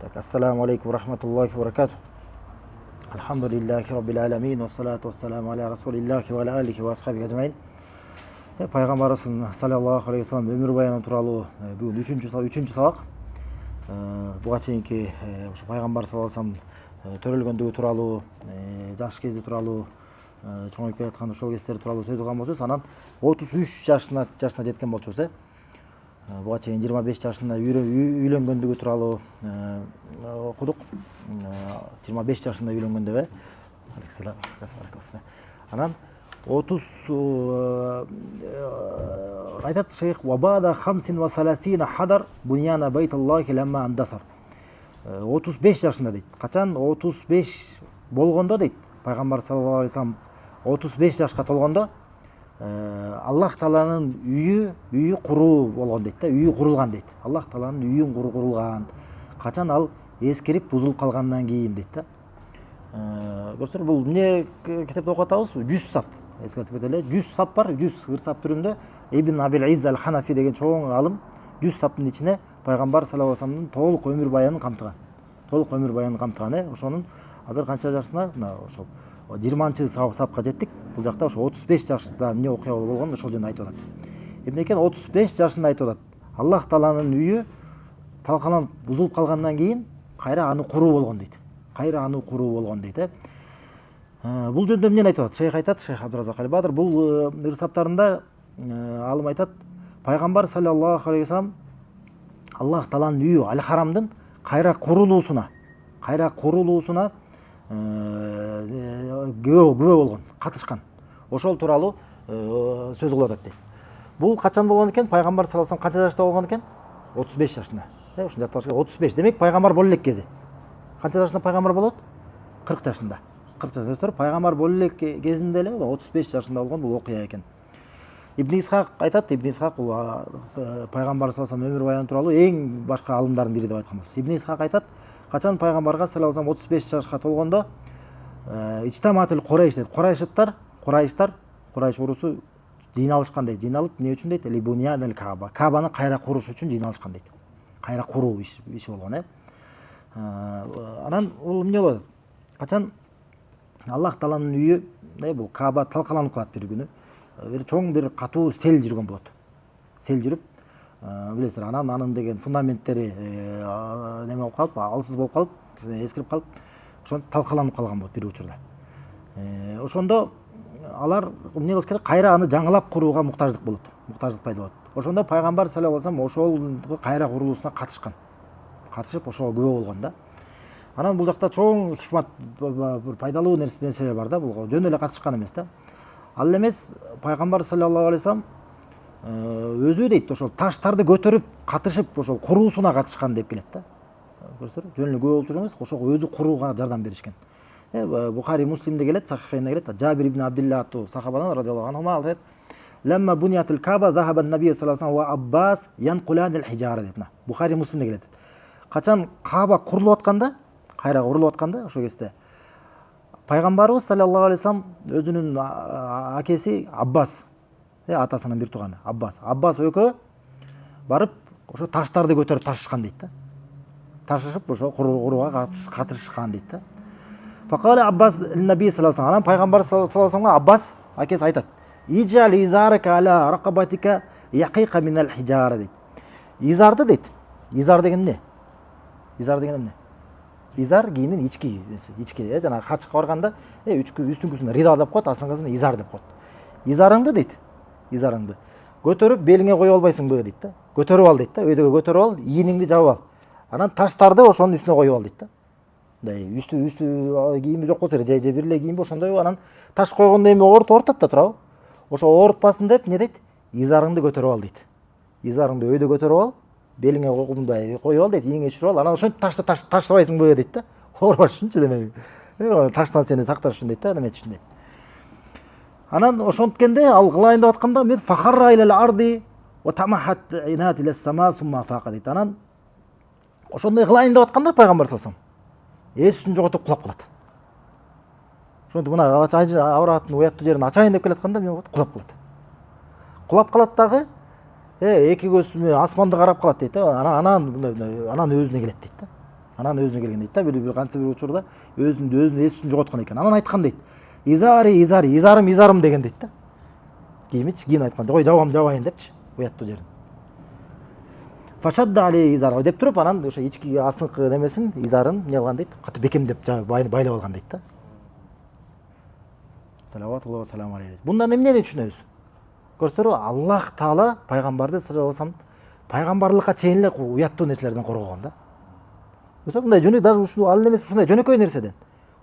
Так, ассаламу алейкум рахматуллахи ва баракату. Алхамдулиллахи раббил аламин, вассалату вассаламу аля расулиллахи ва аля алихи ва асхабихи ажмаин. Пайгамбарыбыз саллаллаху алейхи вассалам өмүр баяны тууралуу бүгүн үчүнчү сабак. Буга чейинки ушу пайгамбар саллаллаху алейхи вассалам төрөлгөндүгү тууралуу, жаш кези тууралуу, чоңоюп келаткан ошол кездери тууралуу сөз кылган болчубуз. Анан 33 жашына жеткен болчубуз. Буга чейин 25 жашында үйлөнгөндүгү тууралуу окудук. 25 жашында үйлөнгөндө анан 30 айтат шейх вабада хамсин ва саласина хадар буньяна байталлахи ламма андасар. 35 жашында дейт. Качан 35 болгондо дейт. Пайгамбар саллаллаху алейхи вассалам 35 жашка толгондо Аллах Тааланын үйү куруу болгон дейт да, үйү курулган дейт. Аллах Тааланын үйүн курулган. Качан ал эскирип бузулуп калгандан кийин дейт да. Көрсөңөр бул эмне китепте окуп атабыз? 100 сап. Эскертип кетели. 100 сап бар, 100 ырсап түрүндө Ибн Абил Изз аль-Ханафи деген чоң алым 100 саптын ичине пайгамбар саллаллаху алейхи вассаламдын толук өмүр баянын камтыган. Толук өмүр баянын камтыган. Ошонун азыр канча жашына? Ошол 20-чы сапка жеттик. Бул жакта ошо 35 жашта эмне окуя болгон ошол жөнүндө айтып атат. Эмне экен 35 жашында айтып атат. Аллах Тааланын үйү талкаланып бузулуп калгандан кийин кайра аны куруу болгон дейт. Бул жөнүндө эмнени айтып атат? Шейх айтат, Шейх Абдуразак Аль-Бадр бул ырсаптарында алым айтат, пайгамбар саллаллаху алейхи вассалам Аллах Тааланын үйү Аль-Харамдын кайра курулуусуна күбө болгон, катышкан. Ошол тууралуу сөз кылып атат дейт. Бул качан болгон экен? Пайгамбар саллаллаху алейхи вассалам канча жашта болгон экен? 35 жашында. Ушундай 35. Демек пайгамбар боло элек кези. Канча жашында пайгамбар болот? 40 жашында. 40 жашта пайгамбар боло элек кезинде эле 35 жашында болгон бул окуя экен. Ибн Исхак айтат, Ибн Исхак бул пайгамбар саллаллаху алейхи вассалам өмүр баяны тууралуу эң башка алымдардын бири деп айткан болчу. Ибн Исхак айтат, качан пайгамбарга саллаллаху алейхи вассалам 35 жашка толгондо Ичтаматыл Курайш дейт. Курайш урусу жыйналышкан дейт. Жыйналып эмне үчүн дейт? Либуньянил Кааба. Каабаны кайра куруш үчүн жыйналышкан дейт. Кайра куруу иши болгон. Анан бул эмне болот? Качан Аллах Тааланын үйү, бул Кааба талкаланып калат бир күнү. Бир чоң бир катуу сел жүргөн болот. Сел жүрүп, билесиздер, анын деген фундаменттери неме болуп калып, алсыз болуп калып, эскирип калып, ошондо талкаланып калган болот бир учурда. Ошондо алар эмне кылыш керек? Кайра аны жаңылап курууга муктаждык пайда болот. Ошондо пайгамбар саллаллаху алейхи вассалам ошол кайра курулуусуна катышып ошого күбө болгон да. Анан бул жакта чоң хикмат, бир пайдалуу нерселер бар да, бул жөн эле катышкан эмес да. Ал эмес пайгамбар саллаллаху алейхи вассалам өзү дейт, ошол таштарды көтөрүп катышып ошол куруусуна катышкан деп келет да. Көрсөңөр, жөн эле күбө болуп жүргөн эмес, ошого өзү курууга жардам беришкен. Бухари Муслимде келет, Сахихинде келет, Жабир ибн Абдулла аттуу сахабадан радиаллаху анху айтат, "Ламма буниятул Кааба захаба набий саллаллаху алейхи вассалам ва Аббас янкуланил хижара" деп. Бухари Муслимде келет. Качан Кааба курулуп атканда, кайра курулуп атканда, ошол кезде пайгамбарыбыз саллаллаху алейхи вассалам өзүнүн акеси Аббас, атасынын бир тууганы Аббас экөө барып ошо таштарды көтөрүп ташышкан дейт да. Ташышып ошо курууга катышкан дейт да. Факала Аббас набий саллаллаху алейхи вассалам, анан пайгамбар саллаллаху алейхи вассаламга Аббас акеси айтат, "Иджал изарка ала ракабатика яқиқа минал хижара" дейт. Изарды дейт. Изар деген эмне? Изар кийимин ички, жана хачка барганда үстүңкүсүнө рида деп коет, астыңкысына изар деп коет. Изарыңды дейт. Изарыңды көтөрүп белиңе коюп албайсыңбы дейт да. Көтөрүп ал дейт да. Өйдөгө көтөрүп ал, ийиниңди жабып ал. Анан таштарды ошонун үстүнө коюп ал дейт да. Үстү кийими жок болсо, же бир эле кийимби ошондой анан таш койгондо эми оорутат да туурабы? Ошо оорутпасын деп эмне дейт? Изарыңды көтөрүп ал дейт. Изарыңды өйдө көтөрүп ал, белиңе мындай коюп ал дейт, ийиңе түшүрүп ал, анан ошентип ташты таштабайсыңбы дейт да. Оорубаш үчүнчү демек. Таштан сени сакташ үчүн дейт да, неме үчүн дейт. Анан ошонткенде ал кылайын деп атканда мен фахарра илал арди ва тамахат инат ила сама сумма фаqa дейт. Анан ошондой кылайын деп атканда пайгамбар саллаллаху алейхи вассалам эсин жоготуп кулап калат. Ошондо мына авраттын уяттуу жерин ачайын деп келатканда эмне болот? Кулап калат дагы, эки көзү асманды карап калат дейт да. Анан өзүнө келет дейт да. Анан өзүнө келген дейт да, бир кантсе бир учурда өзүнүн эсин жоготкон экен. Анан айткан дейт. Изарым, изарым деген дейт да. Кийимичи, кийин айткан. Ой, жабайын депчи, уяттуу жерин. Фашадда али изар деп туруп, анан ошо ички астыңкы немесин, изарын эмне кылган дейт? Катып бекемдеп байлап алган дейт да. Салаватуллаху ва саламу алейхи. Мындан эмнени түшүнөбүз? Көрсөтөрбү, Аллах Таала пайгамбарды саллаллаху алейхи пайгамбарлыкка чейин эле уяттуу нерселерден коргогон да. Көрсөтөрбү, мындай жөнөкөй даже ушул ал эмес, ушундай жөнөкөй нерседен.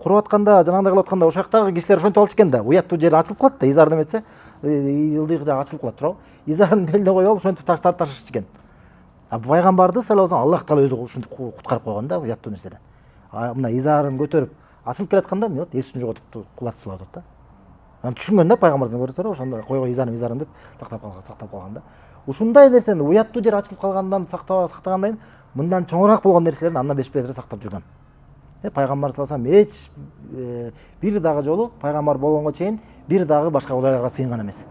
Куруп атканда, жанагындай кылып атканда, ошол жактагы кишилер ошентип алчу экен да. Уяттуу жери ачылып калат да, изар неметсе, ылдыйкы жагы ачылып калат, туурабы? Изарын белине коюп алып, ошентип таштап ташыйчу экен. А пайгамбарды саллаллаху алейхи Аллах Таала өзү ушинтип куткарып койгон да, уяттуу нерседен. Мына изарын көтөрүп ачылып келатканда эмне болот? Эсин жоготуп кулатып салып атат да. Анан түшүнгөн да пайгамбарыбыз, көрсөтөрбү, ошондо койгой изарым деп сактап калган да. Ушундай нерсени уяттуу жер ачылып калгандан сактагандан кийин мындан чоңураак болгон нерселерди андан беш сактап жүргөн. Пайгамбар саллаллаху алейхи эч бир дагы жолу пайгамбар болгонго чейин бир дагы башка кудайларга сыйынган эмес.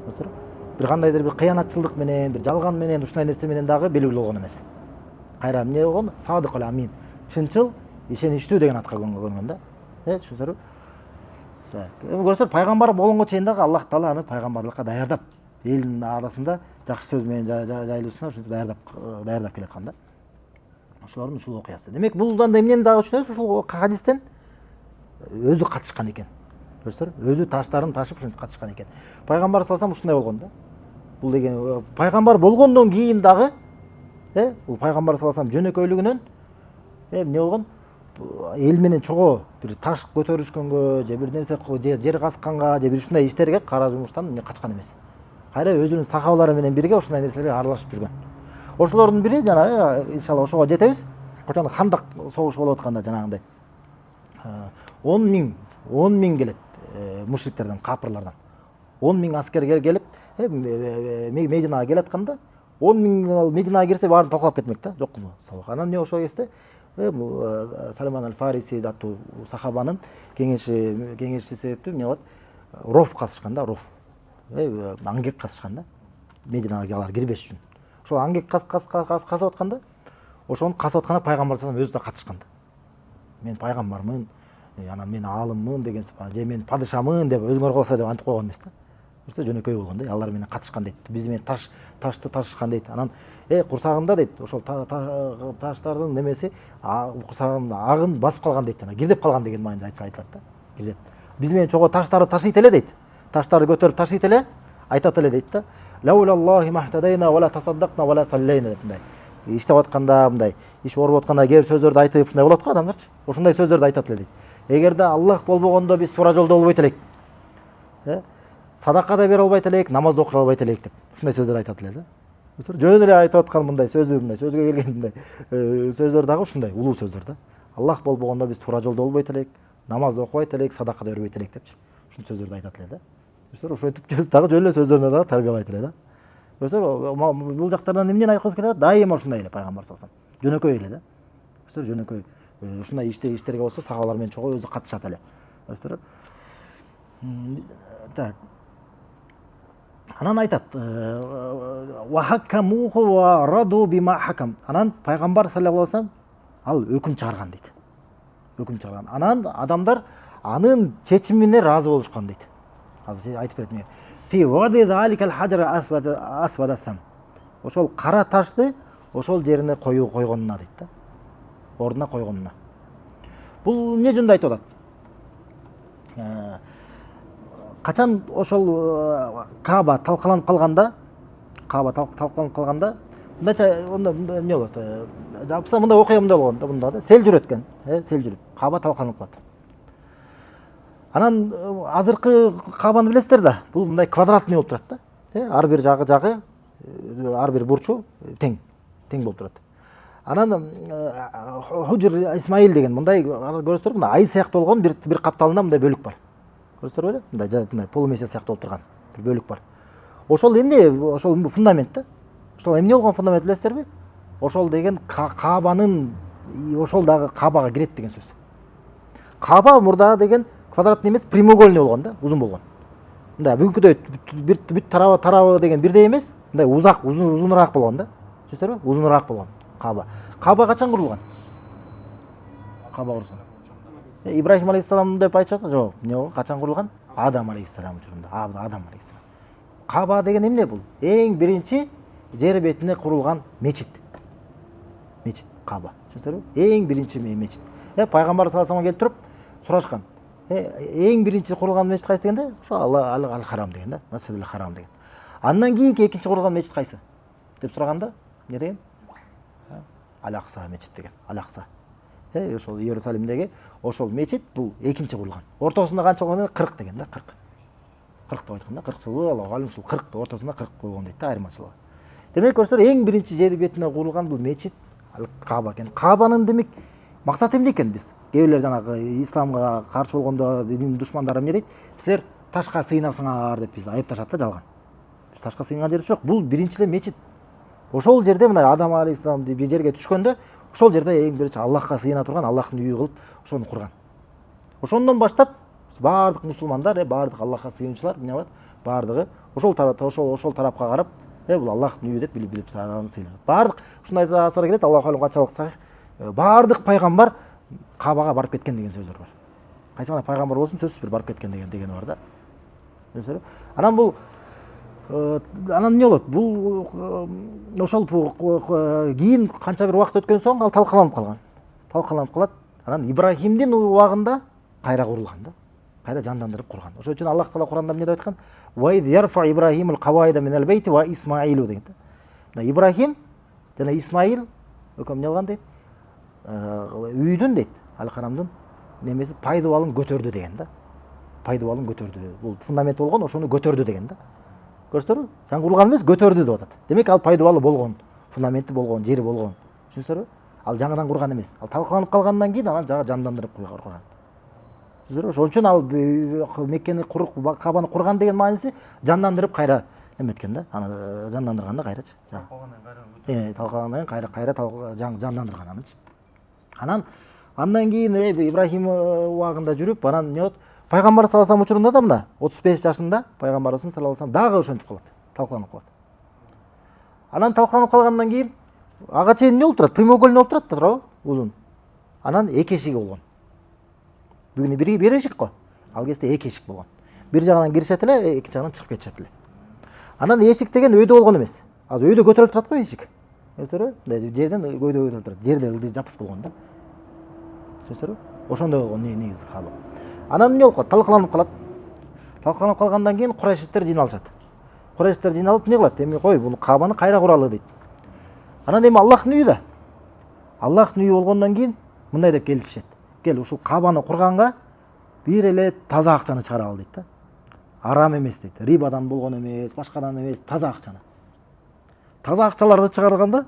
Көрсөтөрбү? Бир кандайдыр бир кыянатчылдык менен, бир жалган менен, ушундай нерсе менен дагы белгилүү болгон эмес. Кайра эмне болгон? Садык ал амин. Чынчыл, ишеничтүү деген атка көнгөн да. Түшүнсөңүзбү? Көрсөтөр, пайгамбар болгонго чейин дагы Аллах Таала аны пайгамбарлыкка даярдап, элдин арасында жакшы сөз менен жайлуусуна ушинтип даярдап келаткан да. Ошолордун ушул окуясы. Демек, булдан да эмнени дагы түшүнөбүз? Ушул хадистен өзү катышкан экен. Көрсөтөр, өзү таштарын ташып ушинтип катышкан экен. Пайгамбар саллаллаху алейхи ушундай болгон да. Бул деген пайгамбар болгондон кийин дагы, бул пайгамбар саллаллаху алейхи жөнөкөйлүгүнөн эмне болгон? Эл менен чогуу бир таш көтөрүшкөнгө, же бир нерсе жер казканга, же бир ушундай иштерге, кара жумуштан качкан эмес. Кайра өзүнүн сахабалары менен бирге ушундай нерселерге аралашып жүргөн. Ошолордун бири жана иншалла ошого жетебиз. Качан Хандак согушу болуп атканда жанагындай 10 миң келет мушриктерден, капырлардан. 10 миң аскер келип, Мединага келатканда 10 миң Мединага кирсе баарын талкалап кетмек да, жокму? Анан эмне ошол кезде Салман аль-Фариси аттуу сахабанын кеңеши себептүү эмне болот? Ров касышкан да, ров. Аңгек касышкан да. Мединага алар кирбеш үчүн. Ошол аңгек касып атканда, ошону касып атканда пайгамбар саллаллаху алейхи өзү да катышкан да. Мен пайгамбармын, анан мен аалыммын деген сыпат, же мен падышамын деп өзүңөр кылса деп антип койгон эмес да. Просто жөнөкөй болгон да, алар менен катышкан дейт. Биз менен ташты ташышкан дейт. Анан курсагында дейт, ошол таштардын немеси курсагын агын басып калган дейт, кирдеп калган деген маанайда айтылат да. Кирдеп. Биз менен чогуу таштарды ташыйт эле дейт. Таштарды көтөрүп ташыйт эле, айтат эле дейт да. Лаулаллахи махтадайна ва ла тасаддакна ва ла саллайна деп мындай. Иштеп атканда мындай, иш ооруп атканда кээ бир сөздөрдү айтып ушундай болот го адамдарчы. Ошондой сөздөрдү айтат эле дейт. Эгерде Аллах болбогондо биз туура жолдо болбойт элек. Садака да бере албайт элек, намаз да окуй албайт элек деп. Ушундай сөздөрдү айтат эле да. Жөн эле айтып аткан мындай сөзгө келген мындай сөздөр дагы ушундай улуу сөздөр да. Аллах болбогондо биз туура жолдо болбойт элек, намаз да окубайт элек, садака да бербейт элек депчи. Ушундай сөздөрдү айтат эле да. Ошентип жүрүп дагы жөн эле сөздөрүнө дагы тарбиялайт эле да. Бул жактардан эмнени айткыбыз келет? Дайыма ушундай эле пайгамбар саллаллаху алейхи жөнөкөй эле да. Жөнөкөй ушундай иштерге болсо сахабалар менен чогуу өзү катышат эле. Так. Анан айтат: "Ва хакамуху ва раду бима хакам." Анан пайгамбар саллаллаху алейхи вассалам ал өкүм чыгарган дейт. Өкүм чыгарган. Анан адамдар анын чечимине разы болушкан дейт. Азыр айтып берет мен. Фи вади заликал хаджар асвадасам. Ошол кара ташты ошол жерине койгонуна дейт да. Ордуна койгонуна. Бул эмне жөнүндө айтып атат? Качан ошол Кааба талкаланып калганда, мындайча эмне болот? Жапса мындай окуя мындай болгон да, мында да сел жүрөт экен, сел жүрүп, Кааба талкаланып калат. Анан азыркы Каабаны билесиздер да, бул мындай квадратный болуп турат да. Ар бир жагы, ар бир бурчу тең болуп турат. Анан Худжр Исмаил деген мындай көрөсүздөр, мына ай сыяктуу болгон бир капталында мындай бөлүк бар. Көрөсүздөр беле? Мындай полумесяц сыяктуу болуп турган бир бөлүк бар. Ошол эмне? Ошол фундамент да. Ошол эмне болгон фундамент билесиздерби? Ошол деген Каабанын, ошол дагы Каабага кирет деген сөз. Кааба мурда деген квадратный эмес, прямоугольный болгон да, узун болгон. Мындай бүгүнкүдөй бүт тарабы деген бирдей эмес, мындай узак, узунураак болгон да. Түшүнүңүздөрбү? Узунураак болгон. Каба качан курулган? Каба курулган. Ибрахим алейхиссалам деп айтышат, жок, эмне качан курулган? Адам алейхиссалам учурунда. Адам алейхиссалам. Каба деген эмне бул? Эң биринчи жер бетине курулган мечит. Мечит Каба. Түшүндүрбү? Эң биринчи мечит. Пайгамбар саллаллаху алейхи келип туруп сурашкан. Эң биринчи курулган мечит кайсы дегенде, ошо Ал-Харам деген да, Масжидил Харам деген. Андан кийинки экинчи курулган мечит кайсы? Деп сураганда, эмне деген? Ал-Акса мечит деген. Ал-Акса. Ошол Иерусалимдеги ошол мечит бул экинчи курулган. Ортосунда канча болгон? 40 деген да, 40. 40 деп айтканда 40 жылы, Аллаху алим, ушул 40 ортосунда 40 болгон дейт да, айырмачылыгы. Демек көрсөңөр эң биринчи жер бетине курулган бул мечит Каба экен. Кабанын демек максаты эмне экен биз? Кээ бирлер жанагы исламга каршы болгондо дин душмандары эмне дейт? Силер ташка сыйынасыңар деп бизди айыпташат да, жалган. Биз ташка сыйынган жерибиз жок. Бул биринчиле мечит. Ошол жерде мына Адам алейхиссалам жерге түшкөндө, ошол жерде эң биринчи Аллахка сыйына турган, Аллахтын үйү кылып ошону курган. Ошондон баштап баардык мусулмандар, баардык Аллахка сыйынчылар эмне кылат? Баардыгы ошол тарапка карап, бул Аллахтын үйү деп билип сыйланат. Баардык ушундай асар келет, Аллаху алим качалык сахих. Баардык пайгамбар Кабага барып кеткен деген сөздөр бар. Кайсы гана пайгамбар болсун, сөзсүз бир барып кеткен деген бар да. Көрдүңүзбү? Анан бул анан эмне болот? Бул ошол кийин канча бир убакыт өткөн соң ал талкаланып калат. Анан Ибрахимдин убагында кайра курулган да. Кайра жандандырып курган. Ошол үчүн Аллах Таала Куранда эмне деп айткан? Ва ид ярфа Ибрахимул кавайда минал бейти ва Исмаилу деген да. Ибрахим жана Исмаил өкөм эмне кылган дейт? Үйдүн дейт, Ал-Харамдын немеси пайдубалын көтөрдү деген да. Пайдубалын көтөрдү. Бул фундамент болгон, ошону көтөрдү деген да. Көрсөңөрбү? Жаңы курулган эмес, көтөрдү деп атат. Демек ал пайдубалы болгон, фундаменти болгон, жери болгон. Түшүнүңүзбү? Ал жаңыдан курган эмес. Ал талкаланып калгандан кийин анан жана жандандырып курган. Түшүнүңүзбү? Ошон үчүн ал Меккени Кабаны курган деген мааниси жандандырып кайра эметкен да. Аны жандандырганда кайрачы. Талкалагандан кийин кайра жандандырган анычы. Андан кийин Ибрахим убагында жүрүп, анан эмне болот? Пайгамбар саллаллаху алейхи учурунда да мына 35 жашында Пайгамбарыбыз саллаллаху алейхи дагы ошентип калат, талкаланып калат. Анан талкаланып калгандан кийин ага чейин эмне болуп турат? Прямоугольный болуп турат, туурабы? Узун. Анан эки эшиги болгон. Бүгүн бир эшик го. Ал кезде эки эшик болгон. Бир жагынан киришет эле, эки жагынан чыгып кетишет эле. Анан эшик деген өйдө болгон эмес. Азыр өйдө көтөрүлүп турат го эшик. Көрсөңөрбү? Жерден өйдө көтөрүлүп турат. Жерде ылдый жапыс болгон да. Көрсөңөрбү? Ошондой болгон негизи Каба. Анан эмне болуп калат? Талкаланып калат. Талкаланып калгандан кийин Курайшиттер жыйналышат. Курайшиттер жыйналып эмне кылат? Эми кой, бул Кабаны кайра куралы дейт. Анан эми Аллахтын үйү да. Аллахтын үйү болгондон кийин мындай деп келишет. Кел, ушул Кабаны курганга бир эле таза акчаны чыгаралы дейт да. Арам эмес дейт. Рибадан болгон эмес, башкадан эмес, таза акчаны. Таза акчаларды чыгарганда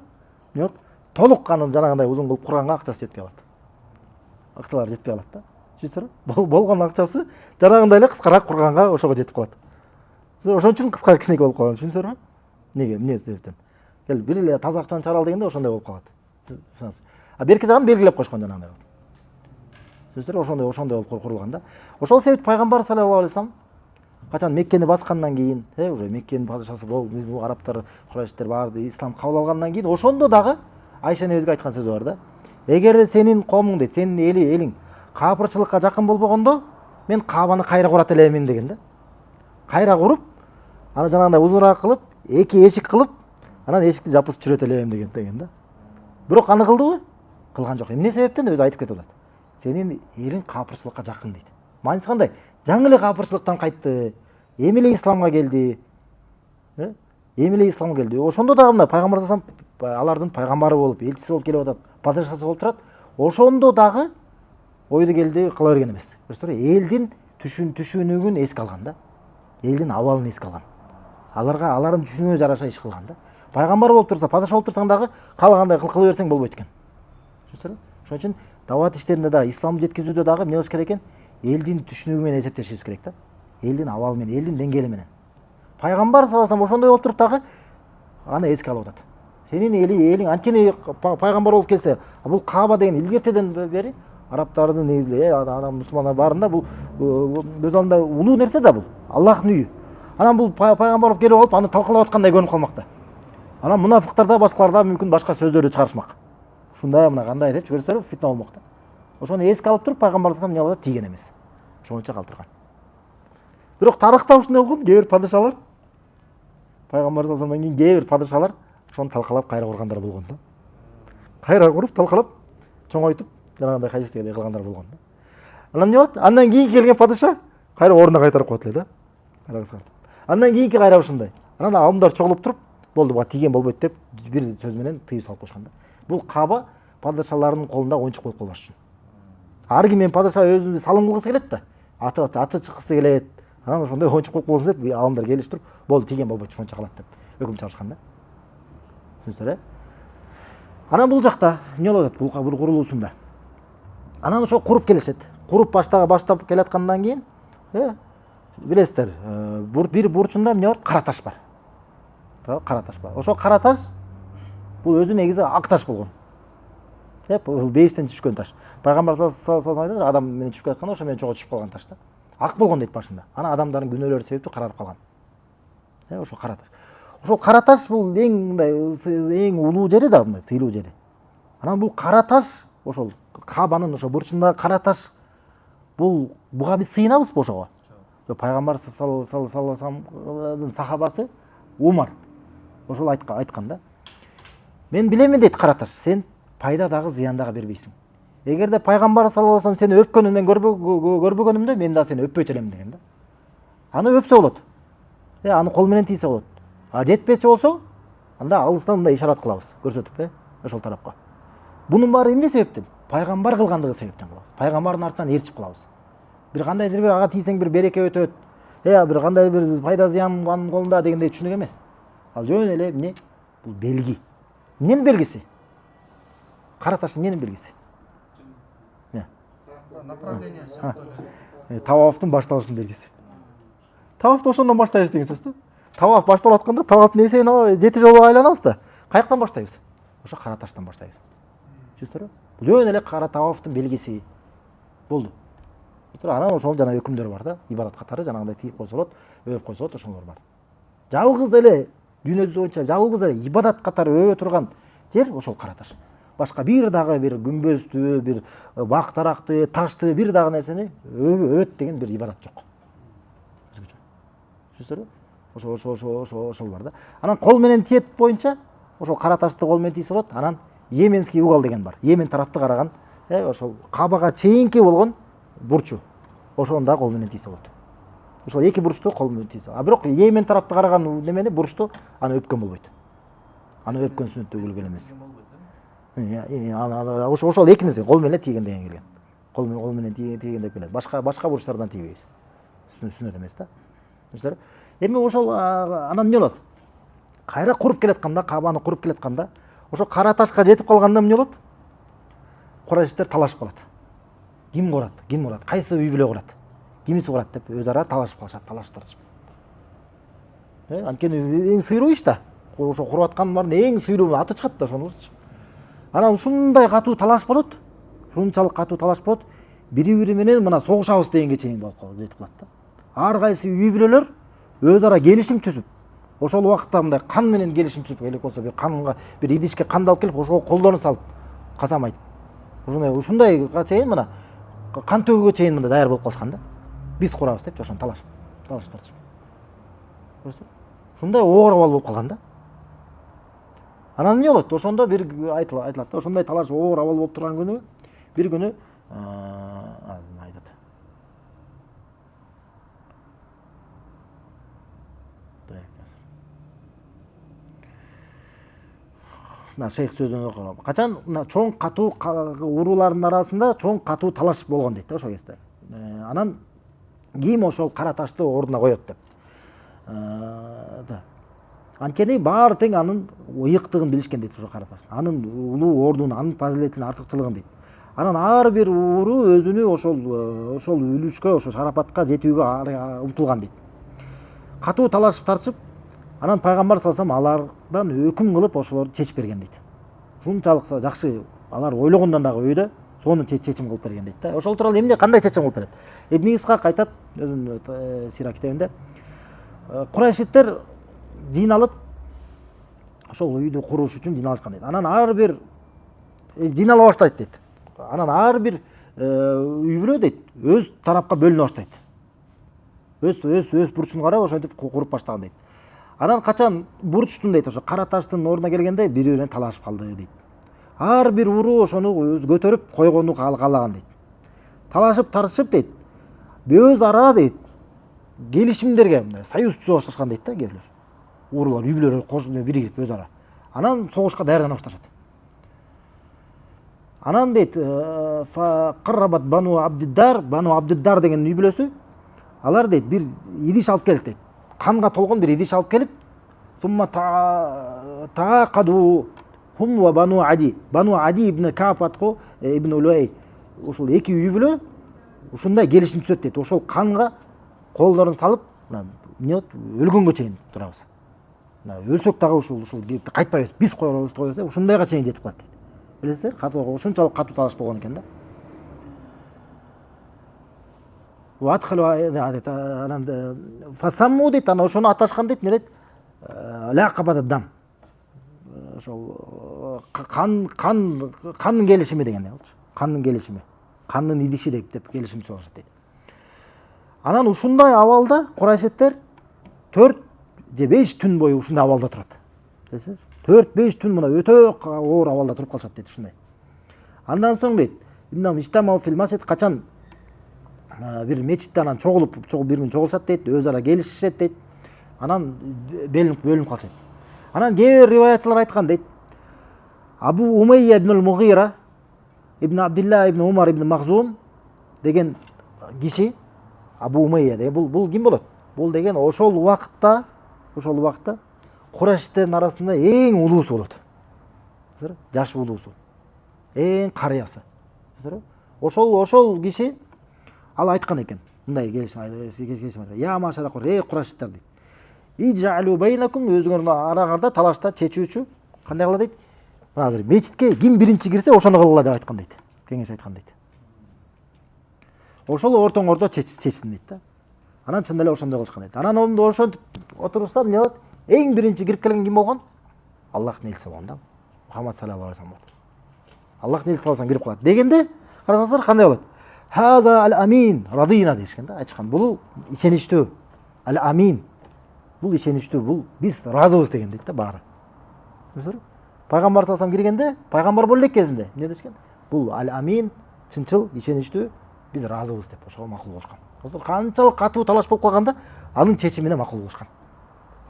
эмне болот? Толук анын жанагындай узун кылып курганга акчасы жетпей калат. Акчалар жетпей калат да. Түшүнүңүзбү? Болгон акчасы жанагындай эле кыскараак курганга ошого жетип калат. Ошон үчүн кыска кичинекей болуп калган, түшүнүңүзбү? Эмне себептен? Кел, бир эле таза акчаны чыгаралы дегенде ошондой болуп калат. Берки жагын белгилеп койшкон жанагындай. Түшүнүңүзбү? Ошондой болуп курулган да. Ошол себептен Пайгамбар саллаллаху алейхи вассалам качан Меккени баскандан кийин, уже Меккенин падышасы болуп, бул арабтар, Курайштер баары ислам кабыл алгандан кийин ошондо дагы Айша энебизге айткан сөзү бар да. Эгерде сенин коомуң дейт, сенин элиң капырчылыкка жакын болбогондо, мен Кабаны кайра курат элемин деген да. Кайра куруп, аны жанагындай узураак кылып, эки эшик кылып, анан эшикти жапып жүрөт элем деген да. Бирок аны кылдыбы? Кылган жок. Эмне себептен өзү айтып кетип атат. Сенин элиң капырчылыкка жакын дейт. Мааниси кандай? Жаңы эле капырчылыктан кайтты, эми эле исламга келди. Ошондо дагы мына Пайгамбар саллаллаху алейхи алардын пайгамбары болуп, элчиси болуп келип атат, падышасы болуп турат. Ошондо дагы ойду келди кыла берген эмес. Көрсөңөр, элдин түшүнүгүн эске алган да. Элдин абалын эске алган. Алардын түшүнүгүнө жараша иш кылган да. Пайгамбар болуп турса, падыша болуп турсаң дагы каалагандай кыла берсең болбойт экен. Түшүнүңүзбү? Ошон үчүн дават иштеринде да, исламды жеткизүүдө дагы эмне кылыш керек экен? Элдин түшүнүгү менен эсептешибиз керек да. Элдин абалы менен, элдин деңгээли менен. Пайгамбар саллаллаху алейхи ошондой болуп туруп дагы аны эске алып атат. Сенин элиң анткени пайгамбар болуп келсе, бул Каба деген илгертеден бери арабтардын негизи, адам мусулмандар баарында бул өз алдында улуу нерсе да бул. Аллахтын үйү. Анан бул пайгамбар болуп келип алып аны талкалап аткандай көрүнүп калмакта. Анан мунафыктар да башкалар да мүмкүн башка сөздөрдү чыгарышмак. ушундай мына кандай деп көрсөңөр фитна болмок да. Ошону эске алып туруп пайгамбар салам эмне кылат, тийген эмес. Ошончо калтырган. Бирок тарыхта ушундай болгон, кээ бир падышалар пайгамбар саламдан кийин кээ бир падышалар ошону талкалап кайра кургандар болгон да. Кайра куруп талкалап чоңойтуп жанагындай хадистегидей кылгандар болгон да. Анан эмне болот? Андан кийин келген падыша кайра ордуна кайтарып коет эле да. Андан кийинки кайра ушундай. Анан аалымдар чогулуп туруп, болду буга тийген болбойт деп бир сөз менен тыюу салып коюшкан да. Бул Кааба падышалардын колунда оюнчук болуп калбаш үчүн. Ар ким менен падыша өзүн салым кылгысы келет да. Аты чыккысы келет. Анан ошондой оюнчук болуп калсын деп аалымдар келишип туруп, болду тийген болбойт, ошончо калат деп өкүм чыгарышкан да. Түшүнүңүздөр, Анан бул жакта эмне болот? Бул курулуусунда. Анан ошо куруп келишет. Куруп баштап келаткандан кийин, билесиздер, бир бурчунда эмне бар? Кара таш бар. Кара таш бар. Ошо кара таш бул өзү негизи ак таш болгон. Бул бейиштен түшкөн таш. Пайгамбар саллаллаху алейхи вассалам адам менен түшүп жатканда ошо менен чогуу түшүп калган таш да. Ак болгон дейт башында. Анан адамдардын күнөөлөрү себептүү карарып калган. Ошо кара таш. Ошол кара таш бул эң улуу жери да, мындай сыйлуу жери. Анан бул кара таш, ошол Каабанын ошо бурчундагы кара таш, буга биз сыйынабызбы ошого? Пайгамбар саллаллаху алейхи вассаламдын сахабасы Умар ошол айткан да. Мен билемин дейт кара таш, сен пайда дагы зыян дагы бербейсиң. Эгерде пайгамбар саллаллаху алейхи вассалам сени өпкөнүн мен көрбөгөнүмдө мен да сени өппөйт элем деген да. Аны өпсө болот. Аны кол менен тийсе болот. А жетпечи болсо, анда алыстан мындай ишарат кылабыз, көрсөтүп, ошол тарапка. Бунун баары эмне себептен? Пайгамбар кылгандыгы себептен кылабыз. Пайгамбардын артынан эрчип кылабыз. Бир кандайдыр бир ага тийсең бир береке өтөт. Бир кандай бир пайда зыян анын колунда дегендей түшүнүк эмес. Ал жөн эле эмне? Бул белги. Эмненин белгиси? Кара таш эмненин белгиси? Направлениясы. Тавафтын башталышынын белгиси. Тавафты ошондон баштайбыз деген сөз да. Таваф башталып атканда таваф несейин 7 жолу айланабыз да. Каяктан баштайбыз? Ошо кара таштан баштайбыз. Түшүнүңүздөрбү? Бул жөн эле кара тавафтын белгиси. Болду. Анан ошол жана өкүмдөр бар да. Ибадат катары жанагындай тийип койсо болот, өп койсо болот, ошолор бар. Жалгыз эле дүйнө жүзү боюнча жалгыз эле ибадат катары өбө турган жер ошол кара таш. Башка бир дагы бир күмбөздү, бир бак таракты, ташты, бир дагы нерсени өбөт деген бир ибадат жок. Түшүнүңүздөрбү? Ошол бар да. Анан кол менен тиет боюнча ошол кара ташты кол менен тийсе болот. Анан Йеменский угол деген бар. Йемен тарапты караган, ошол Каабага чейинки болгон бурчу. Ошону да кол менен тийсе болот. Ошол эки бурчту кол менен тийсе. А бирок Йемен тарапты караган немени бурчту аны өпкөн болбойт. Аны өпкөн сүннөттө өгүлгөн эмес. Ошол эки нерсе кол менен тийген деген келген. Кол менен тийген деп келет. Башка бурчтардан тийбейбиз. Сүннөт эмес да. Түшүнүңүздөрбү? Эми ошол анан эмне болот? Кайра куруп келатканда, Каабаны куруп келатканда, ошо кара ташка жетип калганда эмне болот? Курайштер талашып калат. Ким курат? Ким курат? Кайсы үй бүлө курат? Кимиси курат деп өз ара талашып калышат, талашып. Анткени эң сыйруу иш да. Ошо куруп аткандын эң сыйруу аты чыгат да ошонучу. Анан ушундай катуу талаш болот. Ушунчалык катуу талаш болот. Бири-бири менен мына согушабыз дегенге чейин болуп жетип калат да. Ар кайсы үй бүлөлөр өз ара келишим түзүп, ошол убакытта мындай кан менен келишим түзүп, керек болсо бир канга, бир идишке канды алып келип, ошого колдорун салып, касам айтып. Ушундайга чейин мына кан төгүүгө чейин мында даяр болуп калышкан да. Биз курабыз деп ошону талашып. Ушундай оор абал болуп калган да. Анан эмне болот? Ошондо бир айтылат да, ошондой талаш оор абал болуп турган күнү, бир күнү айтат. Шейх сөзүн окуган. Качан чоң катуу уруулардын арасында чоң катуу талаш болгон дейт да ошол кезде. Анан ким ошол кара ташты ордуна коет деп. Анткени баары тең анын ыйыктыгын билишкен дейт ошол кара таштын. Анын улуу ордун, анын фазилетин, артыкчылыгын дейт. Анан ар бир ууру өзүнү ошол үлүшкө, ошол шарапатка жетүүгө умтулган дейт. Катуу талашып тарчып, анан пайгамбар саллаллаху алейхи вассалам алардан өкүм кылып ошолорду чечип берген дейт. Ушунчалык жакшы алар ойлогондон дагы өйдө сону чечим кылып берген дейт да. Ошол тууралуу эмне кандай чечим кылып берет? Ибн Исхак айтат өзүнүн сира китебинде. Курайшиттер жыйналып ошол үйдү куруш үчүн жыйналышкан дейт. Анан ар бир жыйнала баштайт дейт. Анан ар бир үй бүлө дейт өз тарапка бөлүнө баштайт. Өз бурчун карап ошентип куруп баштаган дейт. Анан качан бурчтун дейт ошо кара таштын ордуна келгенде бири-бирине талашып калды дейт. Ар бир уруу ошону көтөрүп койгону каалаган дейт. Талашып тарышып дейт. Өз ара дейт келишимдерге союз түзүп башташкан дейт да кээ бирлер. Уруулар, үй бүлөлөр кошулуп биригип өз ара. Анан согушка даярдана башташат. Анан дейт Каррабат Бану Абдиддар деген үй бүлөсү, алар дейт бир идиш алып келип дейт. Канга толгон бир идиш алып келип, сумма таакаду хум ва Бану Ади ибн Кааб аткы ибн Улай. Ушул эки үй бүлө ушундай келишим түзөт дейт. Ошол канга колдорун салып, эмне болот? Өлгөнгө чейин турабыз. Өлсөк дагы ушул кайтпайбыз, биз коебуз десе, ушундайга чейин жетип калат дейт. Билесиздер, ушунчалык катуу талаш болгон экен да. Анан фасамму дейт, анан ошону аташкан дейт, эмне дейт? Лакабат дам. Ошол кандын келишими дегендей болчу. Кандын келишими. Кандын идиши деп келишим түзүп алышат дейт. Анан ушундай абалда Курайшеттер 4 же 5 түн бою ушундай абалда турат. Билесиз? 4-5 түн мына өтө оор абалда туруп калышат дейт ушундай. Андан соң дейт, качан бир мечитте анан чогулуп бир күн чогулушат дейт, өз ара келишишет дейт. Анан бөлүнүп калышат. Анан кээ бир риваятчылар айткан дейт, Абу Умайя ибн Мугира ибн Абдилла ибн Умар ибн Махзум деген киши, Абу Умайя деген бул ким болот? Бул деген ошол убакытта Курайштын арасында эң улуусу болот. Жаш улуусу. Эң карыясы. Ошол киши ал айткан экен. Мындай келишим. Я машара Курайштар дейт. Иджалу байнакум, өзүңөрдүн араңарда талашта чечүүчү кандай кыла дейт? Мына азыр мечитке ким биринчи кирсе ошону кылгыла деп айткан дейт. Кеңеш айткан дейт. Ошол ортоңордо чечсин дейт да. Анан чын эле ошондой кылышкан дейт. Анан ошентип отурушса эмне болот? Эң биринчи кирип келген ким болгон? Аллахтын элчиси болгон да. Мухаммад саллаллаху алейхи вассалам. Аллахтын элчиси салсаң кирип калат. Дегенде карасаңыздар кандай болот? Хаза ал-амин радина дешкен да, айтышкан. Бул ишеничтүү. Ал-амин. Бул ишеничтүү, бул биз разыбыз деген дейт да баары. Пайгамбар салсам киргенде, пайгамбар болду кезинде эмне дешкен? Бул ал-амин, чынчыл, ишеничтүү, биз разыбыз деп ошого макул болушкан. Азыр канчалык катуу талаш болуп калганда, анын чечимине макул болушкан.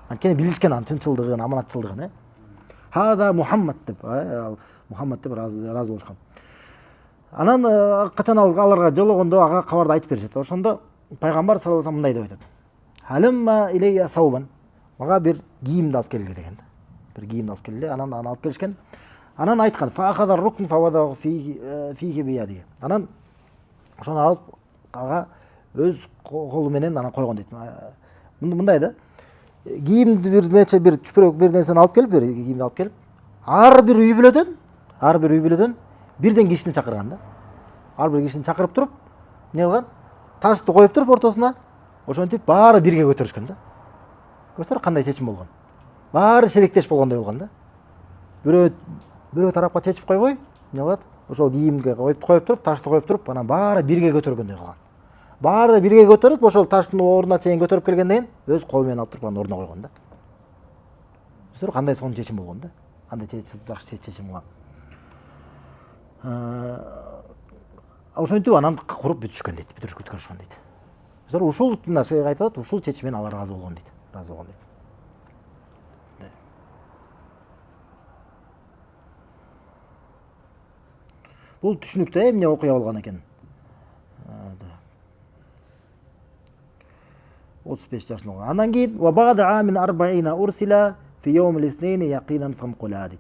Анткени билишкен анын чынчылдыгын, аманатчылдыгын, Хада Мухаммад деп, Мухаммад деп разы болушкан. Анан качан аларга жологондо ага кабарды айтып беришет. Ошондо пайгамбар саллаллаху алейхи мындай деп айтат. Халимма илейя саубан. Мага бир кийимди алып келди деген. Бир кийимди алып келди, анан аны алып келишкен. Анан айткан, фахадар рукн фавада фихи бияди. Анан ошону алып ага өз колу менен анан койгон дейт. Мындай да. Кийимди бир чүпүрөк бир нерсени алып келип, бир кийимди алып келип, ар бир үй бүлөдөн бирден кишини чакырган да. Ар бир кишини чакырып туруп, эмне кылган? Ташты коюп туруп ортосуна, ошентип баары бирге көтөрүшкөн да. Көрсөңөр кандай чечим болгон. Баары шеректеш болгондой болгон да. Бирөө тарапка чечип койбой, эмне кылат? Ошол кийимге коюп туруп, ташты коюп туруп, анан баары бирге көтөргөндөй кылган. Баары бирге көтөрүп, ошол таштын ордуна чейин көтөрүп келгенден кийин өз колу менен алып туруп анын ордуна койгон да. Көрсөңөр кандай сонун чечим болгон да. Кандай жакшы чечим болгон. Ошентип анан куруп бүтүшкөн дейт, бүткөрүшкөн дейт. Көрсөңөр ушул нерсеге айтылат, ушул чечимен алар разы болгон дейт. Разы болгон дейт. Бул түшүнүктүү эмне окуя болгон экен. 35 жашында болгон. Андан кийин ва бада амин 40 урсила фи йоум ал-итhnейн яқинан фамқула дейт.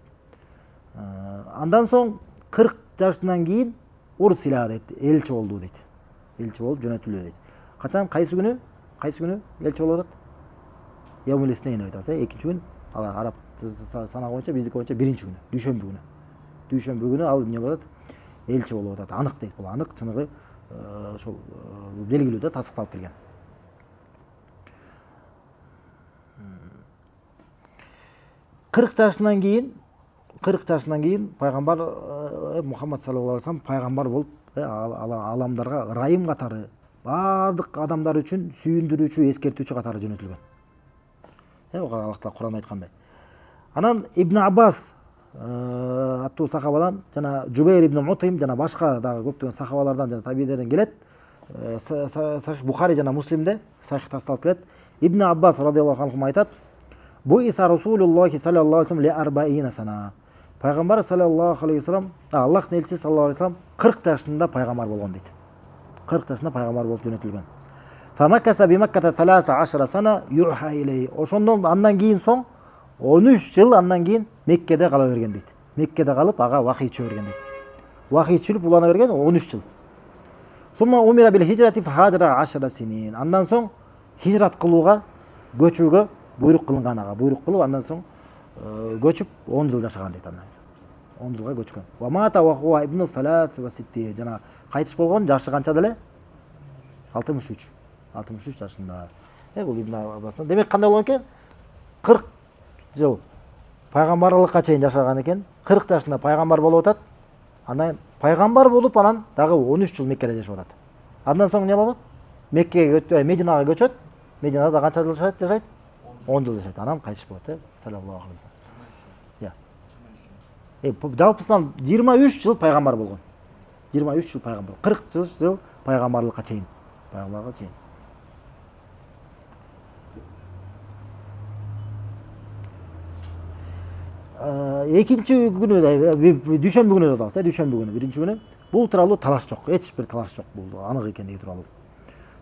Андан соң 40 жашынан кийин урсила дейт, элчи болду дейт. Элчи болуп жөнөтүлдү дейт. Качан, кайсы күнү? Элчи болуп атат? Йоум ал-итhnейн деп атасы, экинчи күн. Алар араб сана боюнча, биздики боюнча биринчи күнү, дүйшөмбү күнү. Дүйшөмбү күнү ал эмне болот? Элчи болуп атат. Анык дейт, бул анык, чыныгы ошол белгилүү да, тасыкталып келген. 40 жашынан кийин 40 жашынан кийин пайгамбар Мухаммад саллаллаху алейхи вассалам пайгамбар болуп аламдарга ырайым катары баардык адамдар үчүн сүйүндүрүүчү, эскертүүчү катары жөнөтүлгөн. Аллах Таала Кур'анда айткандай. Анан Ибн Аббас аттуу сахабадан жана Жубейр ибн Мутим жана башка дагы көптөгөн сахабалардан жана табиилерден келет. Сахих Бухари жана Муслимде сахих тасталып келет. Ибн Аббас радиаллаху анху айтат: "Бу иса Расулуллахи саллаллаху алейхи ва саллям ли 40 сана." Пайгамбар саллаллаху алейхи ва саллям, Аллахтын элчиси саллаллаху алейхи ва саллям 40 жашында пайгамбар болгон дейт. 40 жашында пайгамбар болуп жөнөтүлгөн. Фамакаса би Макката 13 сана юха илей. Ошондон андан кийин соң 13 жыл андан кийин Меккеде кала берген дейт. Меккеде калып ага вахий түшө берген дейт. Вахий түшүп улана берген 13 жыл. Сумма умира бил хижрати фахажра 10 синин. Андан соң хижрат кылууга, көчүүгө буйрук кылынган ага. Буйрук кылып андан соң көчүп 10 жыл жашаган дейт андан. 10 жылга көчкөн. Ва мата ва хуа ибн салас ва ситти. Жана кайтыш болгон жашы канча деле? 63. 63 жашында. Бул Ибн Аббастан. Демек кандай болгон экен? 40 жыл пайгамбарлыкка чейин жашаган экен. 40 жашында пайгамбар болуп атат. Андан пайгамбар болуп анан дагы 13 жыл Меккеде жашап атат. Андан соң эмне болот? Меккеге өтүп, Мединага көчөт. Мединада канча жыл жашайт? 10 жыл жашайт. Анан кайтыш болот, саллаллаху алейхи ва саллям. Жалпысынан 23 жыл пайгамбар болгон. 23 жыл пайгамбар. 40 жыл пайгамбарлыкка чейин. Пайгамбарга чейин. Экинчи күнү дүйшөмбү күнү да атабыз, дүйшөмбү күнү, биринчи күнү. Бул тууралуу талаш жок, эч бир талаш жок бул анык экендиги тууралуу.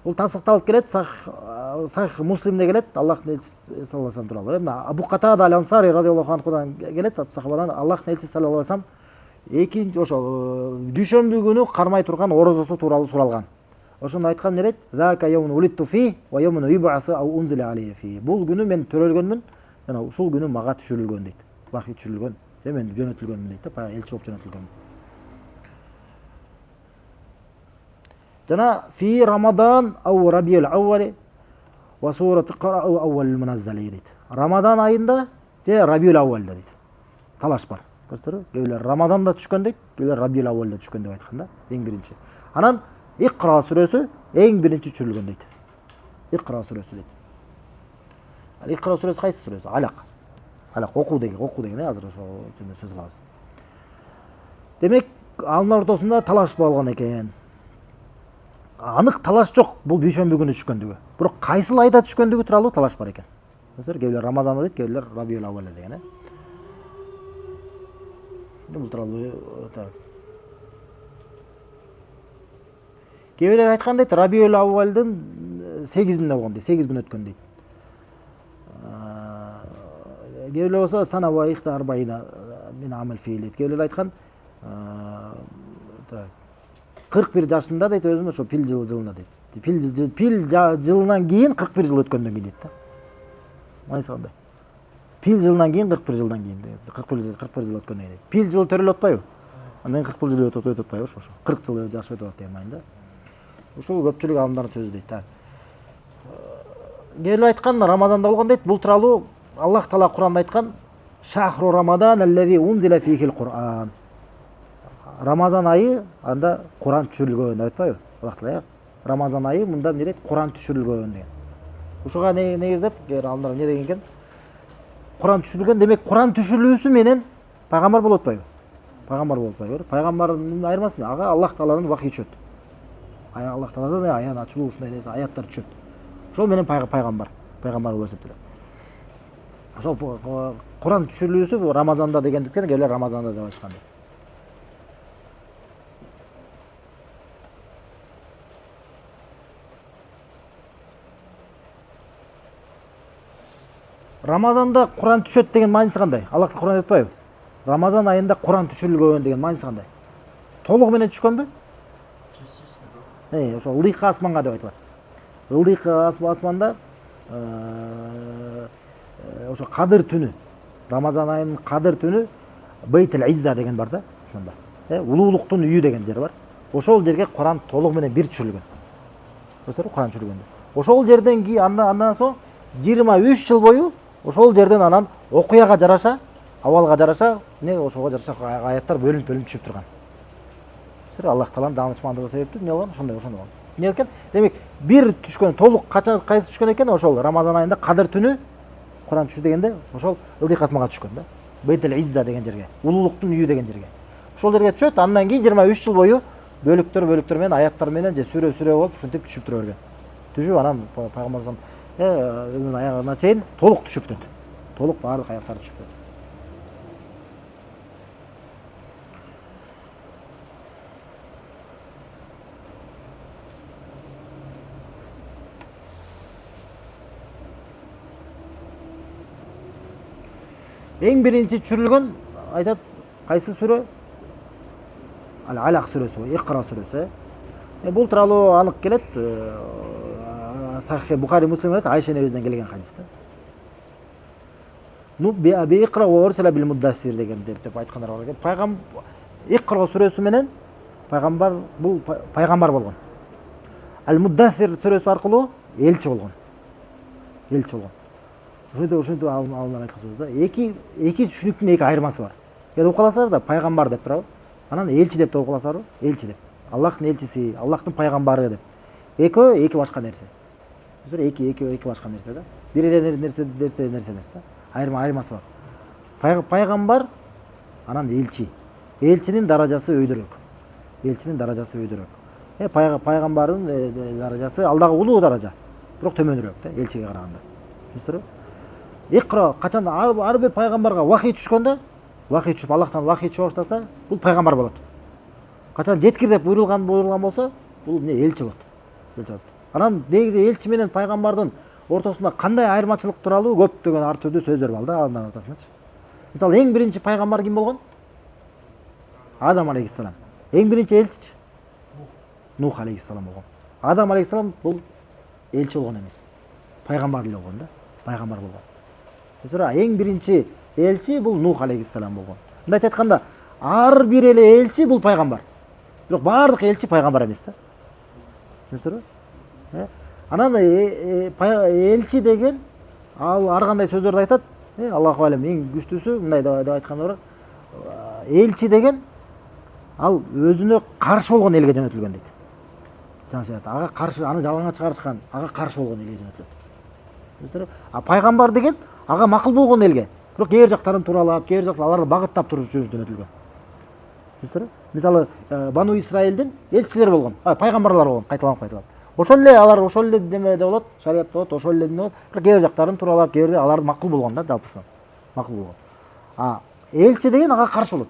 Бул тасдыкталып келет, Сахих Муслимде келет, Аллахтын элчиси саллаллаху алейхи ва саллям тууралуу. Абу Катада аль-Ансари радиаллаху анхудан келет, сахабадан Аллахтын элчиси саллаллаху алейхи ва саллям экинчи ошол дүйшөмбү күнү кармай турган орозосу тууралуу суралган. Ошондо айткан нерет: "Зака йаумун улитту фи ва йаумун юбасу ау унзила алейхи фи." Бул күнү мен төрөлгөнмүн, жана ушул күнү мага түшүрүлгөн дейт. Вахий түшүрүлгөн. Же мен жөнөтүлгөнмүн дейт да, элчи болуп жөнөтүлгөн. Жана фи Рамадан ау Рабиул Аували ва сурат Иқрау аувал мунаzzali дейт. Рамадан айында же Рабиул Аувалда дейт. Талаш бар. Көрсөтөрбү? Кээбилер Рамаданда түшкөн дейт, кээбилер Рабиул Аувалда түшкөн деп айткан да, эң биринчи. Анан Иқра сүрөсү эң биринчи түшүрүлгөн дейт. Иқра сүрөсү дейт. Ал Иқра сүрөсү кайсы сүрөсү? Алак. Алак окуу деген азыр ошол жөнүндө сөз кылабыз. Демек, алар ортосунда талаш болгон экен. Анык талаш жок бул дүйшөмбү күнү түшкөндүгү. Бирок кайсыл айда түшкөндүгү тууралуу талаш бар экен. Кээбилер Рамаданда дейт, кээбилер Рабиул Аувалда деген. Бул тууралуу кээбилер айткан дейт, Рабиул Аувалдын 8-inde болгон дейт, 8 күн өткөн дейт. Кээбилер болсо сана ва ихтар байна мен амел фейлет. Кээбилер айткан 41 жашында дейт, өзүм ошо пил жылында дейт. Пил жылынан кийин 41 жыл өткөндөн кийин дейт да. Майсы кандай? Пил жылынан кийин 41 жылдан кийин дейт. 41 жыл өткөндөн кийин дейт. Пил жыл төрөлүп атпайбы? Андан 40 жыл өтүп атпайбы ошо? 40 жыл жаш өтүп атат деген да. Ушул көпчүлүк адамдардын сөзү дейт да. Кээбилер айткан Рамаданда болгон дейт. Бул тууралуу Аллах Таала Кур'анда айткан: "Шахру Рамадан аллази унзила фихил Кур'ан." Рамазан айы анда Кур'ан түшүрүлгөн деп айтпайбы? Аллах Таала Рамазан айы мында эмне дейт? Кур'ан түшүрүлгөн деген. Ушуга негиздеп адамдар эмне деген экен? Кур'ан түшүрүлгөн, демек Кур'ан түшүрүлүүсү менен пайгамбар болуп атпайбы? Пайгамбар болуп атпайбы? Пайгамбардын айырмасы ага Аллах Тааланын вахий түшөт. Аллах Тааладан аян ачылуу ушундай аяттар түшөт. Ошол менен пайгамбар болуп эсептелет. Ошол Кур'ан түшүрүлүүсү Рамазанда дегендиктен кээбилер Рамазанда деп айтышкан. Рамазанда Кур'ан түшөт деген мааниси кандай? Аллах Кур'ан айтпайбы? Рамазан айында Кур'ан түшүрүлгөн деген мааниси кандай? Толугу менен түшкөнбү? Ошо ылдыйкы асманга деп айтылат. Ылдыйкы асманда ошо Кадыр түнү, Рамазан айынын Кадыр түнү Бейтил Изза деген бар да, асманда. Улуулуктун үйү деген жер бар. Ошол жерге Кур'ан толугу менен бир түшүрүлгөн. Көрсөтөрбү? Кур'ан түшүрүлгөндө. Ошол жерден андан соң 23 жыл бою ошол жерден анан окуяга жараша абалга жараша ошого жараша аяттар бөлүнүп түшүп турган. Аллах Тааланын даанышмандыгы себептүү эмне болгон ошондой болгон. Эмне экен? Демек бир түшкөн толук кайсы түшкөн экен? Ошол Рамазан айында Кадыр түнү Куран түшү дегенде ошол Ылдый Касмага түшкөн да. Бейтел Изза деген жерге, улуулуктун үйү деген жерге. Ошол жерге түшөт, андан кийин 23 жыл бою бөлүктөр менен аяттар менен же сүрө болуп ушинтип түшүп тура берген. Түшүп анан пайгамбар өмүрүнүн аягына чейин толук түшүп өтөт. Толук баардык аяттар түшүп өтөт. Эң биринчи түшүрүлгөн айтат кайсы сүрө? Алак сүрөсү, Икра сүрөсү. Бул тууралуу анык келет. Сахih Бухари Муслим Айша небезден келген хадисте. Ну би Икра ва урсила бил муддассир деген деп айткандар бар экен. Пайгамбар Икра сүрөсү менен пайгамбар бул пайгамбар болгон. Ал муддассир сүрөсү аркылуу элчи болгон. Элчи болгон. Ошентип алдынан айткан сөз да. Эки түшүнүктүн эки айырмасы бар. Эгер окуласаңар да пайгамбар деп турабы. Анан элчи деп да окуласаңарбы? Элчи деп. Аллахтын элчиси, Аллахтын пайгамбары деп. Эки башка нерсе. Эки башка нерсе да. Бир эле нерсе эмес да. Айырмасы бар. Пайгамбар анан элчи. Элчинин даражасы өйдөрөөк. Пайгамбардын даражасы алдагы улуу даража. Бирок төмөнүрөөк да элчиге караганда. Түшүндүрбү? Икра качан ар бир пайгамбарга вахий түшкөндө, вахий түшүп Аллахтан вахий түшө баштаса, бул пайгамбар болот. Качан жеткир деп буйрулган болсо, бул элчи болот. Анан негизи элчи менен пайгамбардын ортосунда кандай айырмачылык тууралуу көптөгөн ар түрдүү сөздөр бар да алардын ортосундачы. Мисалы эң биринчи пайгамбар ким болгон? Адам алейхиссалам. Эң биринчи элчичи Нух алейхиссалам болгон. Адам алейхиссалам бул элчи болгон эмес. Пайгамбар эле болгон да. Пайгамбар болгон. Эң биринчи элчи бул Нух алейхиссалам болгон. Мындайча айтканда, ар бир эле элчи бул пайгамбар. Бирок баардык элчи пайгамбар эмес да. Түшүндүрбү? Анан элчи деген ал ар кандай сөздөрдү айтат. Аллаху алем эң күчтүүсү мындай деп айткандар бар. Элчи деген ал өзүнө каршы болгон элге жөнөтүлгөн дейт. Жаңы ага каршы, аны жалаңа чыгарышкан, ага каршы болгон элге жөнөтүлөт. Түшүндүрбү? А пайгамбар деген ага макул болгон элге, бирок кээ бир жактарын тууралап, кээ бир жактан аларды багыттап туруп жөнөтүлгөн. Түшүндүрбү? Мисалы, Бану Исраилдин элчилери болгон, пайгамбарлар болгон, кайталанып. Ошол эле алар ошол эле демеде болот, шариятта болот, ошол эле болот. Бирок кээ бир жактарын тууралап, кээ бирде аларды макул болгон да, жалпысынан. Макул болгон. Элчи деген ага каршы болот.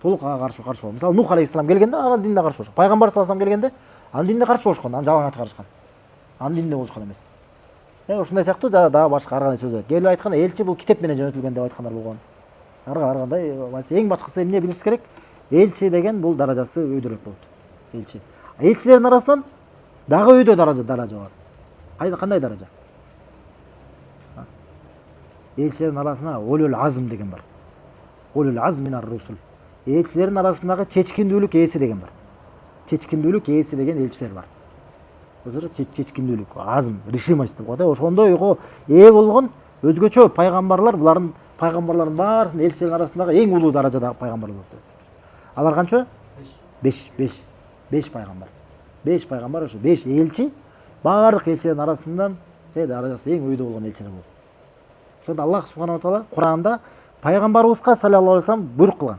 Толук ага каршы болот. Мисалы, Нух алейхиссалам келгенде анын динине каршы болушкан. Пайгамбар саллаллаху алейхи вассалам келгенде анын динине каршы болушкан, аны жалаңа чыгарышкан. Анын дининде болушкан эмес. Ушундай сыяктуу дагы башка ар кандай сөздөр. Кээ бир айтканда элчи бул китеп менен жөнөтүлгөн деп айткандар болгон. Ар кандай, эң башкысы эмне билиш керек? Элчи деген бул даражасы өйдөрөөк болот. Элчи. Элчилердин арасынан дагы өйдө даража бар. Кандай даража? Элчилердин арасында улул азм деген бар. Улул азм минар русул. Элчилердин арасындагы чечкиндүүлүк ээси деген бар. Чечкиндүүлүк ээси деген элчилер бар. Чечкиндүүлүк, азм, решимость деп коет. Ошондойго ээ болгон өзгөчө пайгамбарлар, булардын пайгамбарлардын баарысынын элчилердин арасындагы эң улуу даражадагы пайгамбар болот. Алар канча? 5 пайгамбар. 5 пайгамбар, ошо 5 элчи баардык элчилердин арасынан даражасы эң өйдө болгон элчилер болот. Ошондо Аллах субханаху ва таала Куранда пайгамбарыбызга саллаллаху алейхи вассалам буйрук кылган.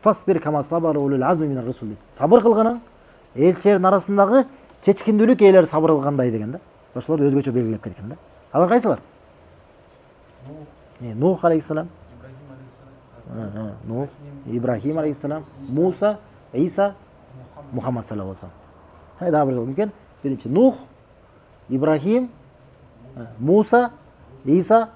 Фасбир кама сабар улул азми минар русул дейт. Сабыр кылган элчилердин арасындагы чечкиндүүлүк ээлери сабыр кылгандай деген да. Ошолорду өзгөчө белгилеп кеткен да. Алар кайсылар? Нух алейхиссалам, Нух, Ибрахим алейхиссалам, Муса, Иса, Мухаммад саллаллаху алейхи вассалам. Дагы бир жолу мөмкин. Биринчи Нух, Ибрахим, Муса, Иса,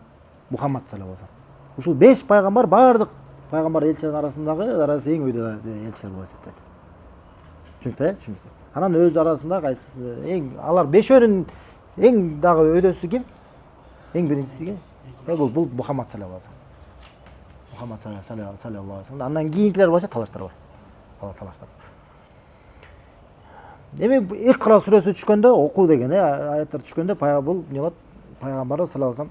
Мухаммад саллаллаху алейхи вассалам. Ушул 5 пайгамбар баардык пайгамбар элчилердин арасындагы даражасы эң өйдө элчилер болуп эсептелет. Түшүнүктүү? Анан өз арасында кайсы эң алар бешөөнүн эң дагы өйдөсү ким? Эң биринчиси ким? Бул Мухаммад саллаллаху алейхи вассалам. Мухаммад саллаллаху алейхи вассалам. Андан кийинкилер боюнча талаштар бар. Эми Икра сүрөсү түшкөндө, окуу деген аяттар түшкөндө бул эмне болот? Пайгамбар саллаллаху алейхи вассалам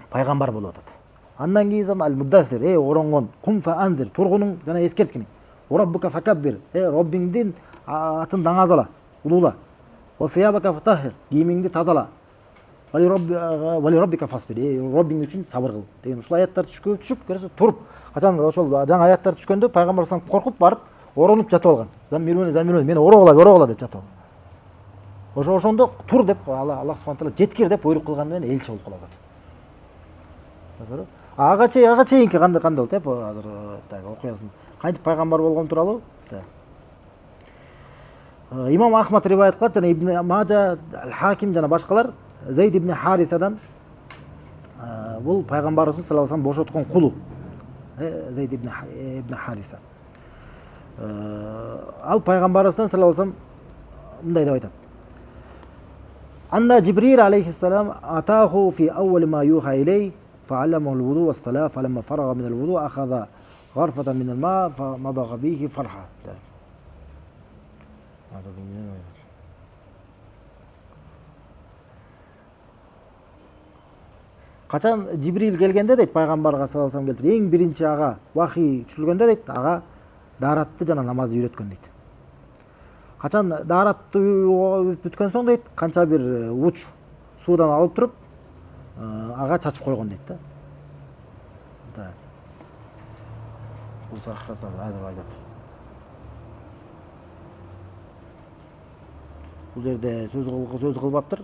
пайгамбар болуп атат. Андан кийин ал муддасир, оронгон, кум фа анзир, тургунуң жана эскерткиниң. Ураббука факаббир, Роббиңдин атын даңазала, улуула. Васиябака фатахир, кийимиңди тазала. Вали роббика фасбир, Роббиң үчүн сабыр кыл деген ушул аяттар түшүп, көрөсүң, туруп, качан ошол жаңы аяттар түшкөндө пайгамбар салам коркуп барып, оронуп жатып алган. Заммилуни, мени орогула деп жатып алган. Ошондо тур деп Аллах субхана таала жеткир деп буйрук кылган менен элчи болуп калат. Ага чейинки кандай болду деп азыр окуясын. Кантип пайгамбар болгон тууралуу имам Ахмад риваят кылат жана Ибн Мажа, Ал-Хаким жана башкалар Зейд ибн Харисадан бул пайгамбарыбыз саллаллаху алейхи вассалам бошоткон кулу Зейд ибн Хариса. Ал пайгамбарыбыз саллаллаху алейхи вассалам мындай деп айтат. Анна Джибрил алейхиссалам атаху фи аввал ма юха илей фа'алламаху ал-вуду вас-салат фаламма фарага мин ал-вуду ахаза гharfatan min al-ma famadagha bihi farha. Качан Жибрил келгенде дейт пайгамбарга саллаллаху алейхи вассалам эң биринчи ага вахий түшүлгөндө дейт ага daarатты жана намазды үйрөткөн дейт. Качан daarатты бүткөн соң дейт канча бир уч суудан алып туруп ага чачып койгон дейт да. Бул сахаса айтат. Бул жерде сөз кылбаптыр.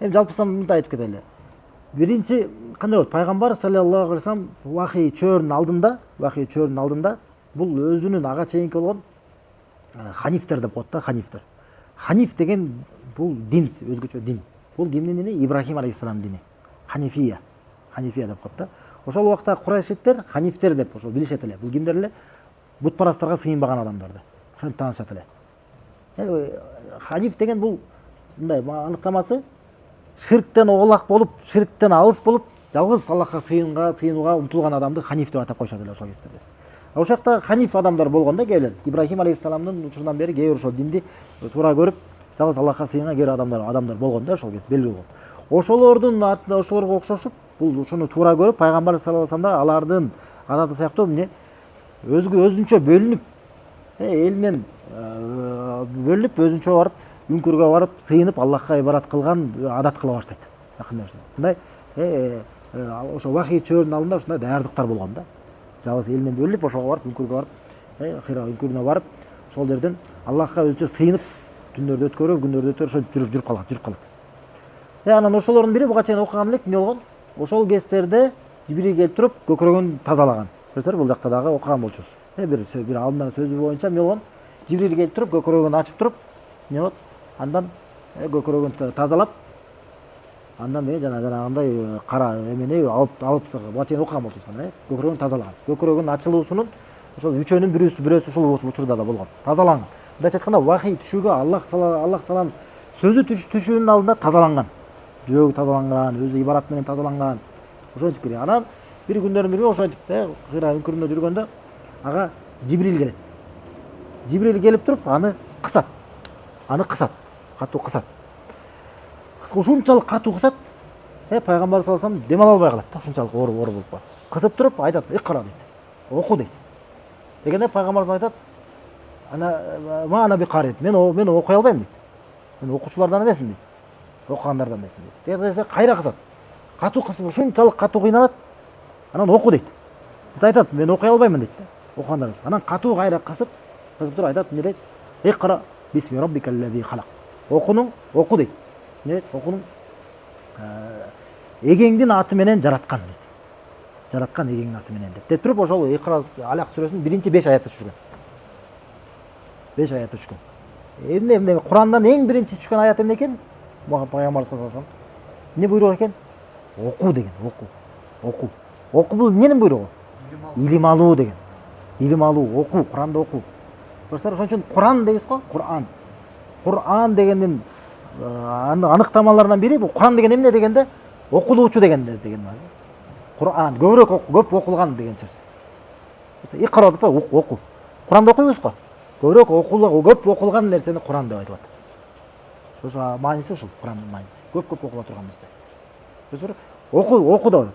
Жалпысынан мындай айтып кетели. Биринчи кандай болот? Пайгамбар саллаллаху алейхи вассалам вахий чөөрүнүн алдында бул өзүнүн ага чейинки болгон ханифтер деп коет да, ханифтер. Ханиф деген бул дин, өзгөчө дин. Бул кимдин дини? Ибрахим алейхиссалам дини. Ханифия деп коет да. Ошол убакта курайшиттер ханифтер деп ошол билишет эле. Бул кимдер эле? Бутпарастарга сыйынбаган адамдарды. Ошентип таанышат эле. Ханиф деген бул мындай аныктамасы ширктен оголак болуп, ширктен алыс болуп, жалгыз Аллахка сыйынууга умтулган адамды ханиф деп атап коюшат эле ошол кездерде. Ошол жакта ханиф адамдар болгон да кээбилер. Ибрахим алейхиссаламдын учурунан бери кээбир ошол динди туура көрүп, жалгыз Аллахка сыйынган кээбир адамдар болгон да ошол кез белгилүү болгон. Ошолордун артында ошолорго окшошуп, бул ушуну туура көрүп, пайгамбар саллаллаху алейхи вассалам да алардын адаты сыяктуу эмне өзүнчө бөлүнүп, эл менен бөлүнүп, өзүнчө барып үңкүргө барып сыйынып Аллахка ибарат кылган адат кыла баштайт. Жакында мындай ошо вахий чөөрүнүн алдында ушундай даярдыктар болгон да. Жалгыз элинен бөлүнүп, ошого барып үңкүргө барып, Хира үңкүрүнө барып, ошол жерден Аллахка өзүнчө сыйынып, түндөрдү өткөрүп, күндөрдү өткөрүп, ошентип жүрүп калат. Анан ошолордун бири буга чейин окуган элек эмне болгон? Ошол кездерде Жибрил келип туруп, көкөрөгүн тазалаган. Көрсөңөр, бул жакта дагы окуган болчусуз. Бир алдынан сөзү боюнча эмне болгон? Жибрил келип туруп, көкөрөгүн ачып туруп, эмне болот? Андан көкөрөгүн тазалап, андан жанагындай кара эмени алып буга чейин окуган болчусуз. Көкөрөгүн тазалаган. Көкөрөгүн ачылуусунун ошол үчөөнүн бирөөсү ушул учурда да болгон. Тазаланган. Мындайча айтканда, вахий түшүүгө Аллах тааланын сөзү түшүүнүн алдында тазаланган. Жүрөгү тазаланган, өзү ибарат менен тазаланган. Ошентип келген. Анан бир күндөрдүн бири ошентип Хира үңкүрүндө жүргөндө ага Жибрил келет. Жибрил келип туруп аны кысат. Катуу кысат. Ушунчалык катуу кысат. Пайгамбар саллаллаху алейхи вассалам дем ала албай калат да, ушунчалык оор болуп калат. Кысып туруп айтат: "Икра" дейт. Оку дейт. Дегенде пайгамбар айтат: "Ана би кари" дейт. Мен окуй албайм дейт. Мен окуучулардан эмесмин дейт. Окугандардан эмесмин дейт. Дегенде кайра кысат. Катуу кысып, ушунчалык катуу кыйналат. Анан оку дейт. Биз айтат: "Мен окуй албаймын" дейт. Окугандар. Анан катуу кайра кысып туруп айтат: "Эмне дейт? Икра бисми раббикаллази халак." Оку дейт. Эмне дейт? Окунуң эгеңдин аты менен жараткан дейт. Жараткан эгеңдин аты менен деп туруп ошол Икра Алак сүрөсүнүн биринчи 5 аяты түшкөн. 5 аяты түшкөн. Эмне Курандан эң биринчи түшкөн аят эмне экен? Пайгамбар саллаллаху алейхи вассалам эмне буйрук экен? Оку деген, оку. Оку бул эмненин буйругу? Илим алуу деген. Илим алуу, оку, Куранды оку. Көрсөңөр, ошон үчүн Куран дейбиз го, Куран. Куран дегендин аныктамаларынан бири бул Куран деген эмне дегенде окулуучу деген бар. Куран көп окулган деген сөз. Икра деп оку. Куранды окуйбуз го. Көп окулган нерсени Куран деп айтылат. ошо мааниси ушул Курандын мааниси. Көп окула турган нерсе. Көрдүңүзбү? Оку да.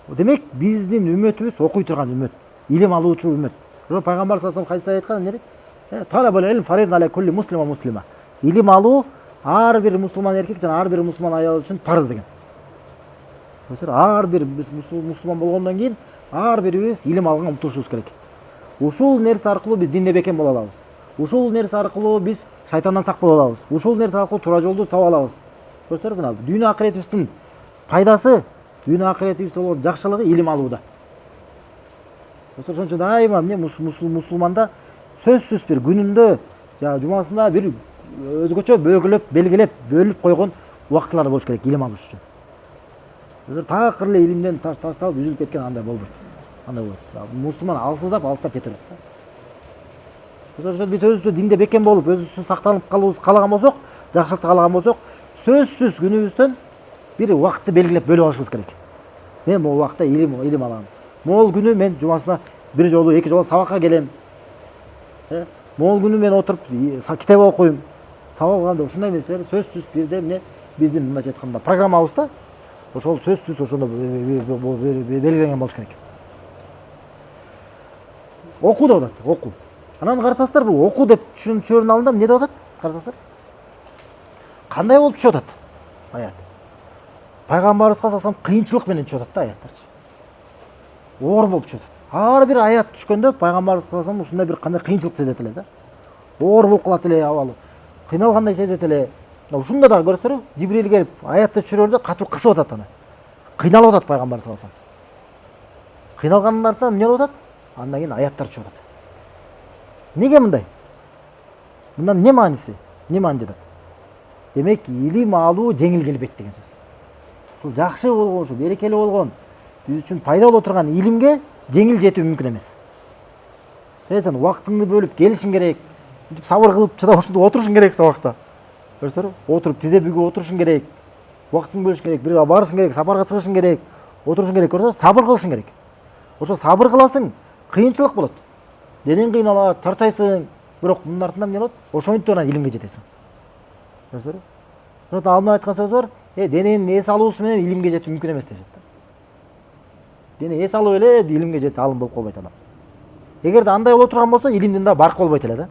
Демек биздин үмөтүбүз окуй турган үмөт, илим алуучу үмөт. Ошо пайгамбар саллаллаху алейхи ва саллям айткан эмне дейт? Талабул илм фарид аля кулли муслим ва муслима. Илим алуу ар бир мусулман эркек жана ар бир мусулман аял үчүн парыз деген. Ар бир биз мусулман болгондон кийин ар бирибиз илим алганга умтулушубуз керек. Ушул нерсе аркылуу биз динде бекем боло алабыз. Ушул нерсе аркылуу биз шайтандан сак боло алабыз. Ушул нерсе аркылуу туура жолду таба алабыз. Көрсөңүздөр, мына дүйнө акыретибиздин пайдасы, дүйнө акыретибизде болгон жакшылыгы илим алууда. Ошон үчүн дайыма эмне мусулманда сөзсүз бир күнүндө жана жумасында бир өзгөчө белгилеп бөлүп койгон убактылар болуш керек илим алыш үчүн. Такыр эле илимден ташталып үзүлүп кеткен андай болбойт. Андай болот. Мусулман алыстап кете берет. Ошон үчүн биз өзүбүздү динде бекем болуп, өзүбүздү сактанып калуубузду каалаган болсок, жакшылыкты каалаган болсок, сөзсүз күнүбүздөн бир убакытты белгилеп бөлүп алышыбыз керек. Мен могул убакытта илим алам. Могул күнү мен жумасына бир жолу, эки жолу сабакка келем. Могул күнү мен отуруп китеп окуйм. Сабак алганда ушундай нерселер сөзсүз бирде эмне биздин мындайча айтканда программабызда ошол сөзсүз ошондо белгиленген болуш керек. Оку деп атат, оку. Анан карасаңыздар, бул оку деп түшүнүшүнүн алдында эмне деп атат? Карасаңыздар. Кандай болуп түшүп атат аят? Пайгамбарыбызга салсам кыйынчылык менен түшүп атат да аяттарчы. Оор болуп түшүп атат. Ар бир аят түшкөндө пайгамбарыбыз салсам ушундай бир кандай кыйынчылык сезет эле да. Оор болуп калат эле абалы. Кыйналгандай сезет эле. Ушунда дагы көрсөңүздөр, Жибрил келип аятты түшүрөрдө катуу кысып атат аны. Кыйналып атат пайгамбар салсам. Кыйналгандан артынан эмне болуп атат? Андан кийин аяттар түшүп атат. Неге мындай? Мындан эмне мааниси? Эмне маани жатат? Демек, илим алуу жеңил келбейт деген сөз. Ушул жакшы болгон, ушул берекелүү болгон, биз үчүн пайда боло турган илимге жеңил жетүү мүмкүн эмес. Сен убактыңды бөлүп келишиң керек, сабыр кылып чыдап ушунда отурушуң керек сабакта. Көрсөңүздөр, отуруп тизе бүгүп отурушуң керек, убактыңды бөлүшүң керек, бир барышың керек, сапарга чыгышың керек, отурушуң керек. Көрсөңүздөр, сабыр кылышың керек. Ошо сабыр кыласың, кыйынчылык болот. Денең кыйналат, чарчайсың, бирок мунун артынан эмне болот? Ошентип анан илимге жетесиң. Көрсөңүздөр? Ошондо алдын айткан сөз бар, дененин эс алуусу менен илимге жетүү мүмкүн эмес дешет. Дене эс алып эле илимге жетип алым болуп калбайт адам. Эгерде андай боло турган болсо, илимдин да баркы болбойт эле да.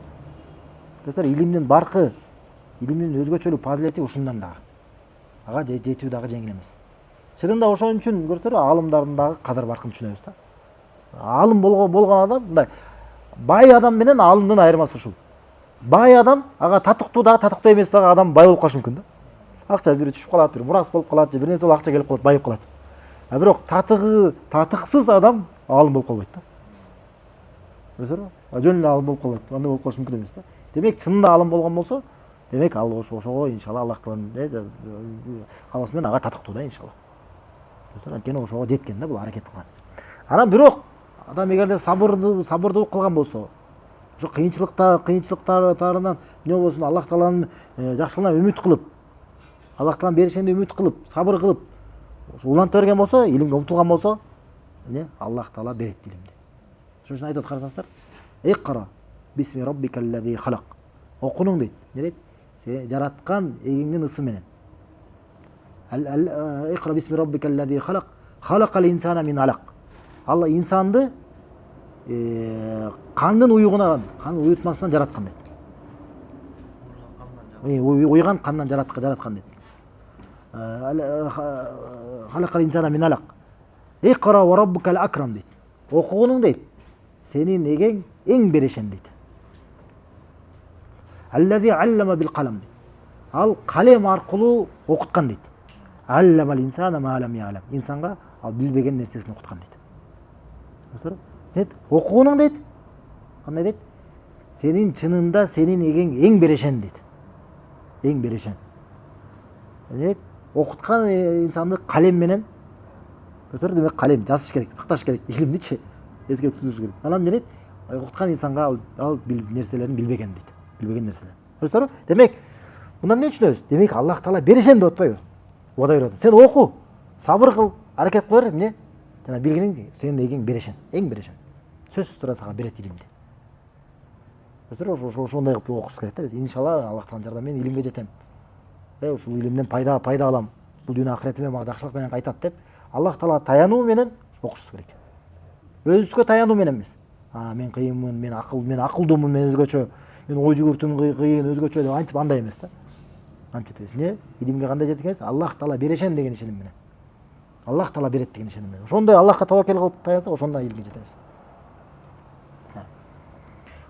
Көрсөңүздөр, илимдин баркы, илимдин өзгөчөлүк фазилети ушундан дагы. Ага жетүү дагы жеңил эмес. Чынында ошон үчүн көрсөңүздөр, аалымдардын дагы кадыр баркын түшүнөбүз да. Аалым болгон адам мындай бай адам менен аалымдын айырмасы ушул. Бай адам ага татыктуу дагы татыктуу эмес дагы адам бай болуп калышы мүмкүн да. Акча бир түшүп калат, бир мурас болуп калат, же бир нерсе акча келип калат, байып калат. Бирок татыксыз адам аалым болуп калбайт да. Көрсөңүздөр, жөн эле аалым болуп калат, андай болуп калыш мүмкүн эмес да. Демек, чынында аалым болгон болсо, демек ал ошого иншалла Аллах тааланын кааласы менен ага татыктуу да иншалла. Көрсөңүздөр, анткени ошого жеткен да бул аракет кылган. Анан бирок адам эгерде сабырдуу кылган болсо, ошо кыйынчылыктарынан эмне болбосун Аллах тааланын жакшылыгына үмүт кылып, Аллах тааланын беришине үмүт кылып, сабыр кылып, уланта берген болсо, илимге умтулган болсо, эмне Аллах таала берет илимди. Ошон үчүн айтып карасаңыздар, Иқра бисми раббикаллази халак. Окунуң дейт. Не дейт? Сени жараткан эгиңдин ысы менен. Иқра бисми раббикаллази халак. Халакал инсана мин алак. Алла инсанды кандын уюгунан, кандын уютмасынан жараткан дейт. Уйган кандан жараткан дейт. Халакал инсана мин алак. Иқра ва раббукал акрам дейт. Окугунуң дейт. Сенин эгең эң берешен дейт. Аллази аллама бил калам дейт. Ал калем аркылуу окуткан дейт. Алламал инсана ма лам яалам. Инсанга ал билбеген нерсесин окуткан дейт. Көрсөңүздөр? Дейт, окугунуң дейт. Кандай дейт? Сенин чынында сенин эгең эң берешен дейт. Эң берешен. Дейт, окуткан инсанды калем менен, көрсөңүздөр, демек калем жазыш керек, сакташ керек, илимдичи эске түзүш керек. Анан дейт, окуткан инсанга ал нерселерин билбеген дейт. Билбеген нерселер. Көрсөңүздөр? Демек, мындан эмне түшүнөбүз? Демек Аллах таала берешен деп атпайбы? Убада берет. Сен оку, сабыр кыл, аракет кыл бер, эмне? Жана билгениң сенин эгең берешен, эң берешен. Сөзсүз тура сага берет илимди. Көрсөңүздөр, ошондой кылып окушубуз керек да. Иншалла Аллах тааланын жардамы менен илимге жетем. ушул илимден пайда алам, бул дүйнө акыретиме мага жакшылык менен кайтат деп Аллах Таала таянуу менен окушубуз керек. Өзүбүзгө таянуу менен эмес. Мен кыйынмын, мен акылдуумун, мен өзгөчө, мен ой жүгүртүүм кыйын, өзгөчө деп антип андай эмес да. Антип эмес. Эмне? Илимге кандай жетик эмес? Аллах Таала берешем деген ишеним менен. Аллах Таала берет деген ишеним менен. Ошондой Аллахка таваккел кылып таянсак, ошондо илимге жетебиз.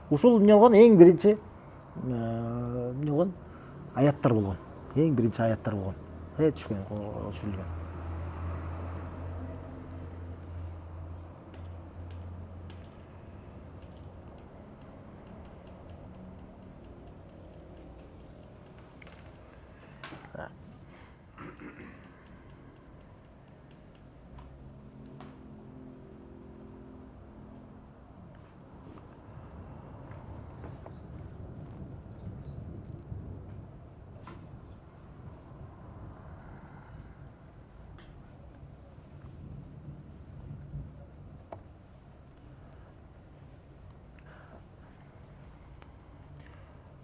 Ушул эмне болгон? Эң биринчи эмне болгон? Аяттар болгон. Эң биринчи аяттар болгон. Түшкөн, түшүрүлгөн.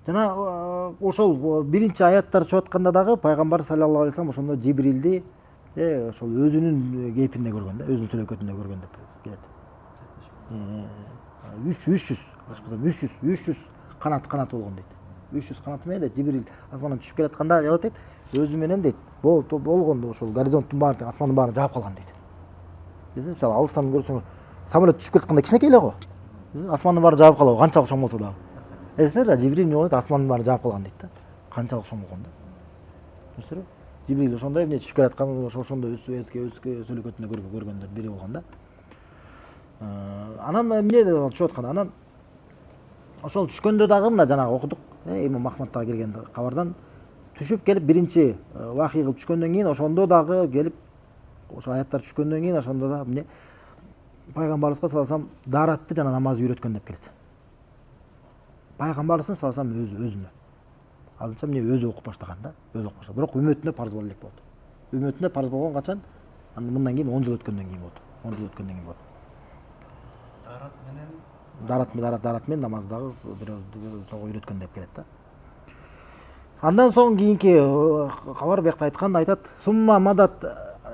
Жана ошол биринчи аяттар чыгып атканда дагы пайгамбар саллаллаху алейхи вассалам ошондо Жибрилди ошол өзүнүн кейпинде көргөн да, өзүнүн сүрөкөтүндө көргөн деп келет. 300 канаты болгон дейт. 300 канаты менен дейт Жибрил асмандан түшүп келатканда эмне дейт? Өзү менен дейт, болгон ошол горизонттун баарын, асмандын баарын жаап калган дейт. Мисалы алыстан көрсөңөр, самолет түшүп кетканда кичинекей эле го. Асмандын баарын жаап калабы, канчалык чоң болсо дагы. Эсер Жибрил эмне болот? Асмандын баарын жаап калган дейт да. Канчалык чоң болгон да. Көрсөңөр, Жибрил ошондой эмне түшүп келаткан, ошондой өзгө сөлөкөтүндө көргөндөр бири болгон да. Анан эмне түшүп аткан? Анан ошол түшкөндө дагы мына жанагы окудук, Имам Ахмадтага келген кабардан түшүп келип биринчи вахий кылып түшкөндөн кийин ошондо дагы келип ошо аяттар түшкөндөн кийин ошондо да эмне пайгамбарыбызга саллаллаху алейхи вассалам даратты жана намазды үйрөткөн деп келет. Пайгамбарыбыздын саллаллаху алейхи вассалам өзүнө. Азырынча эмне өзү окуп баштаган да, өзү окуп баштаган. Бирок үммөтүнө парз боло элек болот. Үммөтүнө парз болгон качан? Мындан кийин 10 жыл өткөндөн кийин болот. 10 жыл өткөндөн кийин болот. Дарат менен намаздагы сого үйрөткөн деп келет да. Андан соң кийинки кабар биякта айтат: "Сумма мадат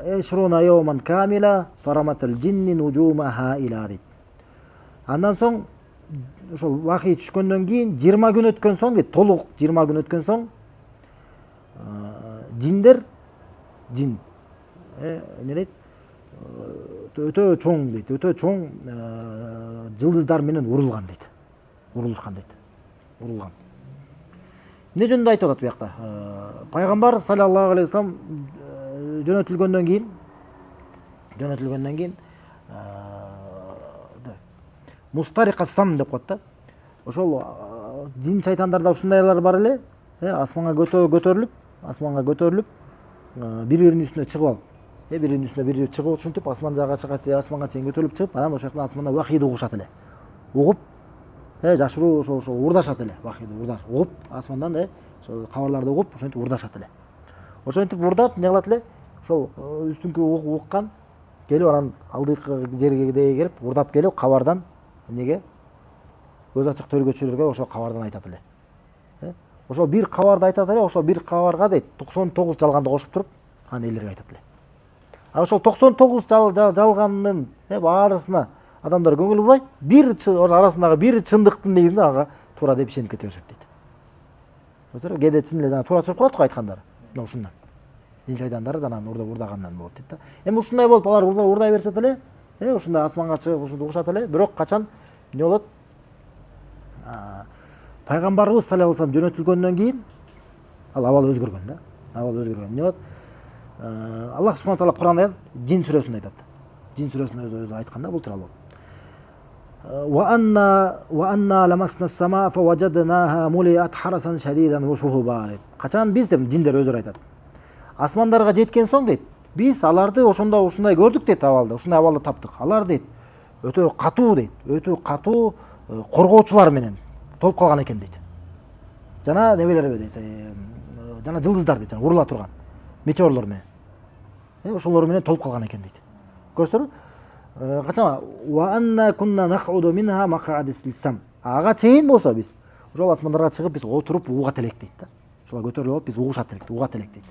эшруна йоман камила фараматал джинни нужумаха ила" дейт. Андан соң ошол вахий түшкөндөн кийин 20 күн өткөн соң дейт, толук 20 күн өткөн соң жин эмне дейт? Өтө чоң дейт, өтө чоң жылдыздар менен урулган дейт. Урулушкан дейт. Урулган. Эмне жөнүндө айтып атат биякта? Пайгамбар саллаллаху алейхи вассалам жөнөтүлгөндөн кийин мустарика сам деп коет да. Ошол жин шайтандарда ушундайлар бар эле, асманга көтөрүлүп, бири-биринин үстүнө чыгып алып, биринин үстүнө бири чыгып ушинтип асманга чейин көтөрүлүп чыгып, анан ошол жактан асмандан вахийди угушат эле. Угуп, жашыруу ошо урдашат эле, вахийди угуп, асмандан ошол кабарларды угуп, ошентип урдашат эле. Ошентип урдап, эмне кылат эле? Ошол үстүнкү уккан келип анан алдыңкы жерге келип, урдап келип кабардан эмнеге? Көз ачык төргөчүлөргө ошол кабардан айтат эле. Ошол бир кабарды айтат эле, ошол бир кабарга дейт 99 жалганды кошуп туруп, анан элерге айтат эле. А ошол 99 жалгандын баарысына адамдар көңүл бурбай, бир арасындагы бир чындыктын негизинде ага туура деп ишенип кете беришет дейт. Көрсөңөр, кээде чын эле туура чыгып калат го айткандары. Мына ушундан. Жин шайтандары жанагы урдагандан болот дейт да. Эми ушундай болуп алар урдай беришет эле, ушундай асманга чыгып ушунда угушат эле, бирок качан эмне болот? Пайгамбарыбыз саллаллаху алейхи вассалам жөнөтүлгөндөн кийин ал абал өзгөргөн да. Абал өзгөргөн. Эмне болот? Аллах субхана таала Кур'анда айтат, Жин сүрөсүндө айтат. Жин сүрөсүндө өзү айтканда бул тууралуу. Wa anna lamasna as-samaa fa wajadnaha muliat harasan shadidan wa shuhuba. Качан биз деп жиндер өзүрө айтат. Асмандарга жеткен соң дейт, биз аларды ушундай көрдүк дейт абалды, ушундай абалды таптык. Алар дейт өтө катуу дейт, өтө катуу коргоочулар менен толуп калган экен дейт. Жана небелер дейт, жана жылдыздар дейт, урула турган метеорлор менен. Ошолор менен толуп калган экен дейт. Көрсөңөр, качан wa anna kunna naq'udu minha maq'ada lis-sam. Ага чейин болсо биз ошол асмандарга чыгып биз отуруп угат элек дейт да. ошолар көтөрүлүп алып биз угушат элек, угат элек дейт.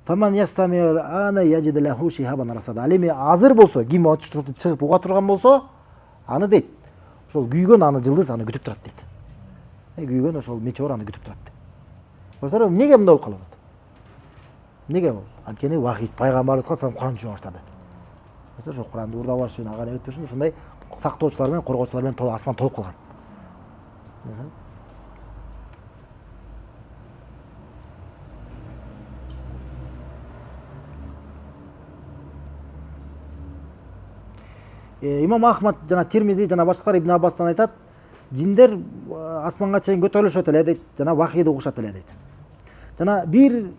Фаман ястамир ана яжид лаху шихабан расада. Ал эми азыр болсо, ким чыгып уга турган болсо, аны дейт, ошол күйгөн аны жылдыз аны күтүп турат дейт. Күйгөн ошол метеор аны күтүп турат. Көрсөңөр, эмнеге мындай болуп калат? Эмнеге бул? Анткени вахид пайгамбарыбызга салам Куран түшүп баштады. Ошо Куранды урдап алыш үчүн, ага өтпөш үчүн ушундай сактоочулар менен, коргоочулар менен асман толуп калган. Имам Ахмад жана Тирмизи жана башкалар Ибн Аббастан айтат, жиндер асманга чейин көтөрүлүшөт эле дейт, жана вахийди угушат эле дейт. Жана бир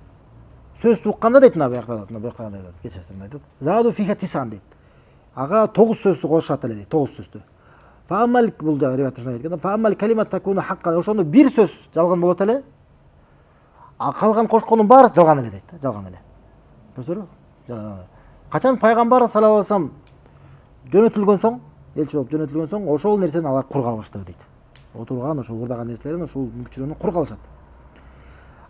сөздү укканда дейт, мына буякта айтат. Заду фиха тисан дейт. Ага 9 сөздү кошушат эле дейт, 9 сөздү. Фаамал бул да риwayatта айтканда, фаамал калимат такуна хакка. Ошондо бир сөз жалган болот эле. А калган кошкондун баары жалган эле дейт, жалган эле. Көрсөңөр? Качан пайгамбар саллаллаху алейхи вассалам жөнөтүлгөн соң, элчи болуп жөнөтүлгөн соң, ошол нерсени алар кур калыштыгы дейт. Отурган ошол урдаган нерселерин, ошол мүмкүчүлөрүн кур калышат.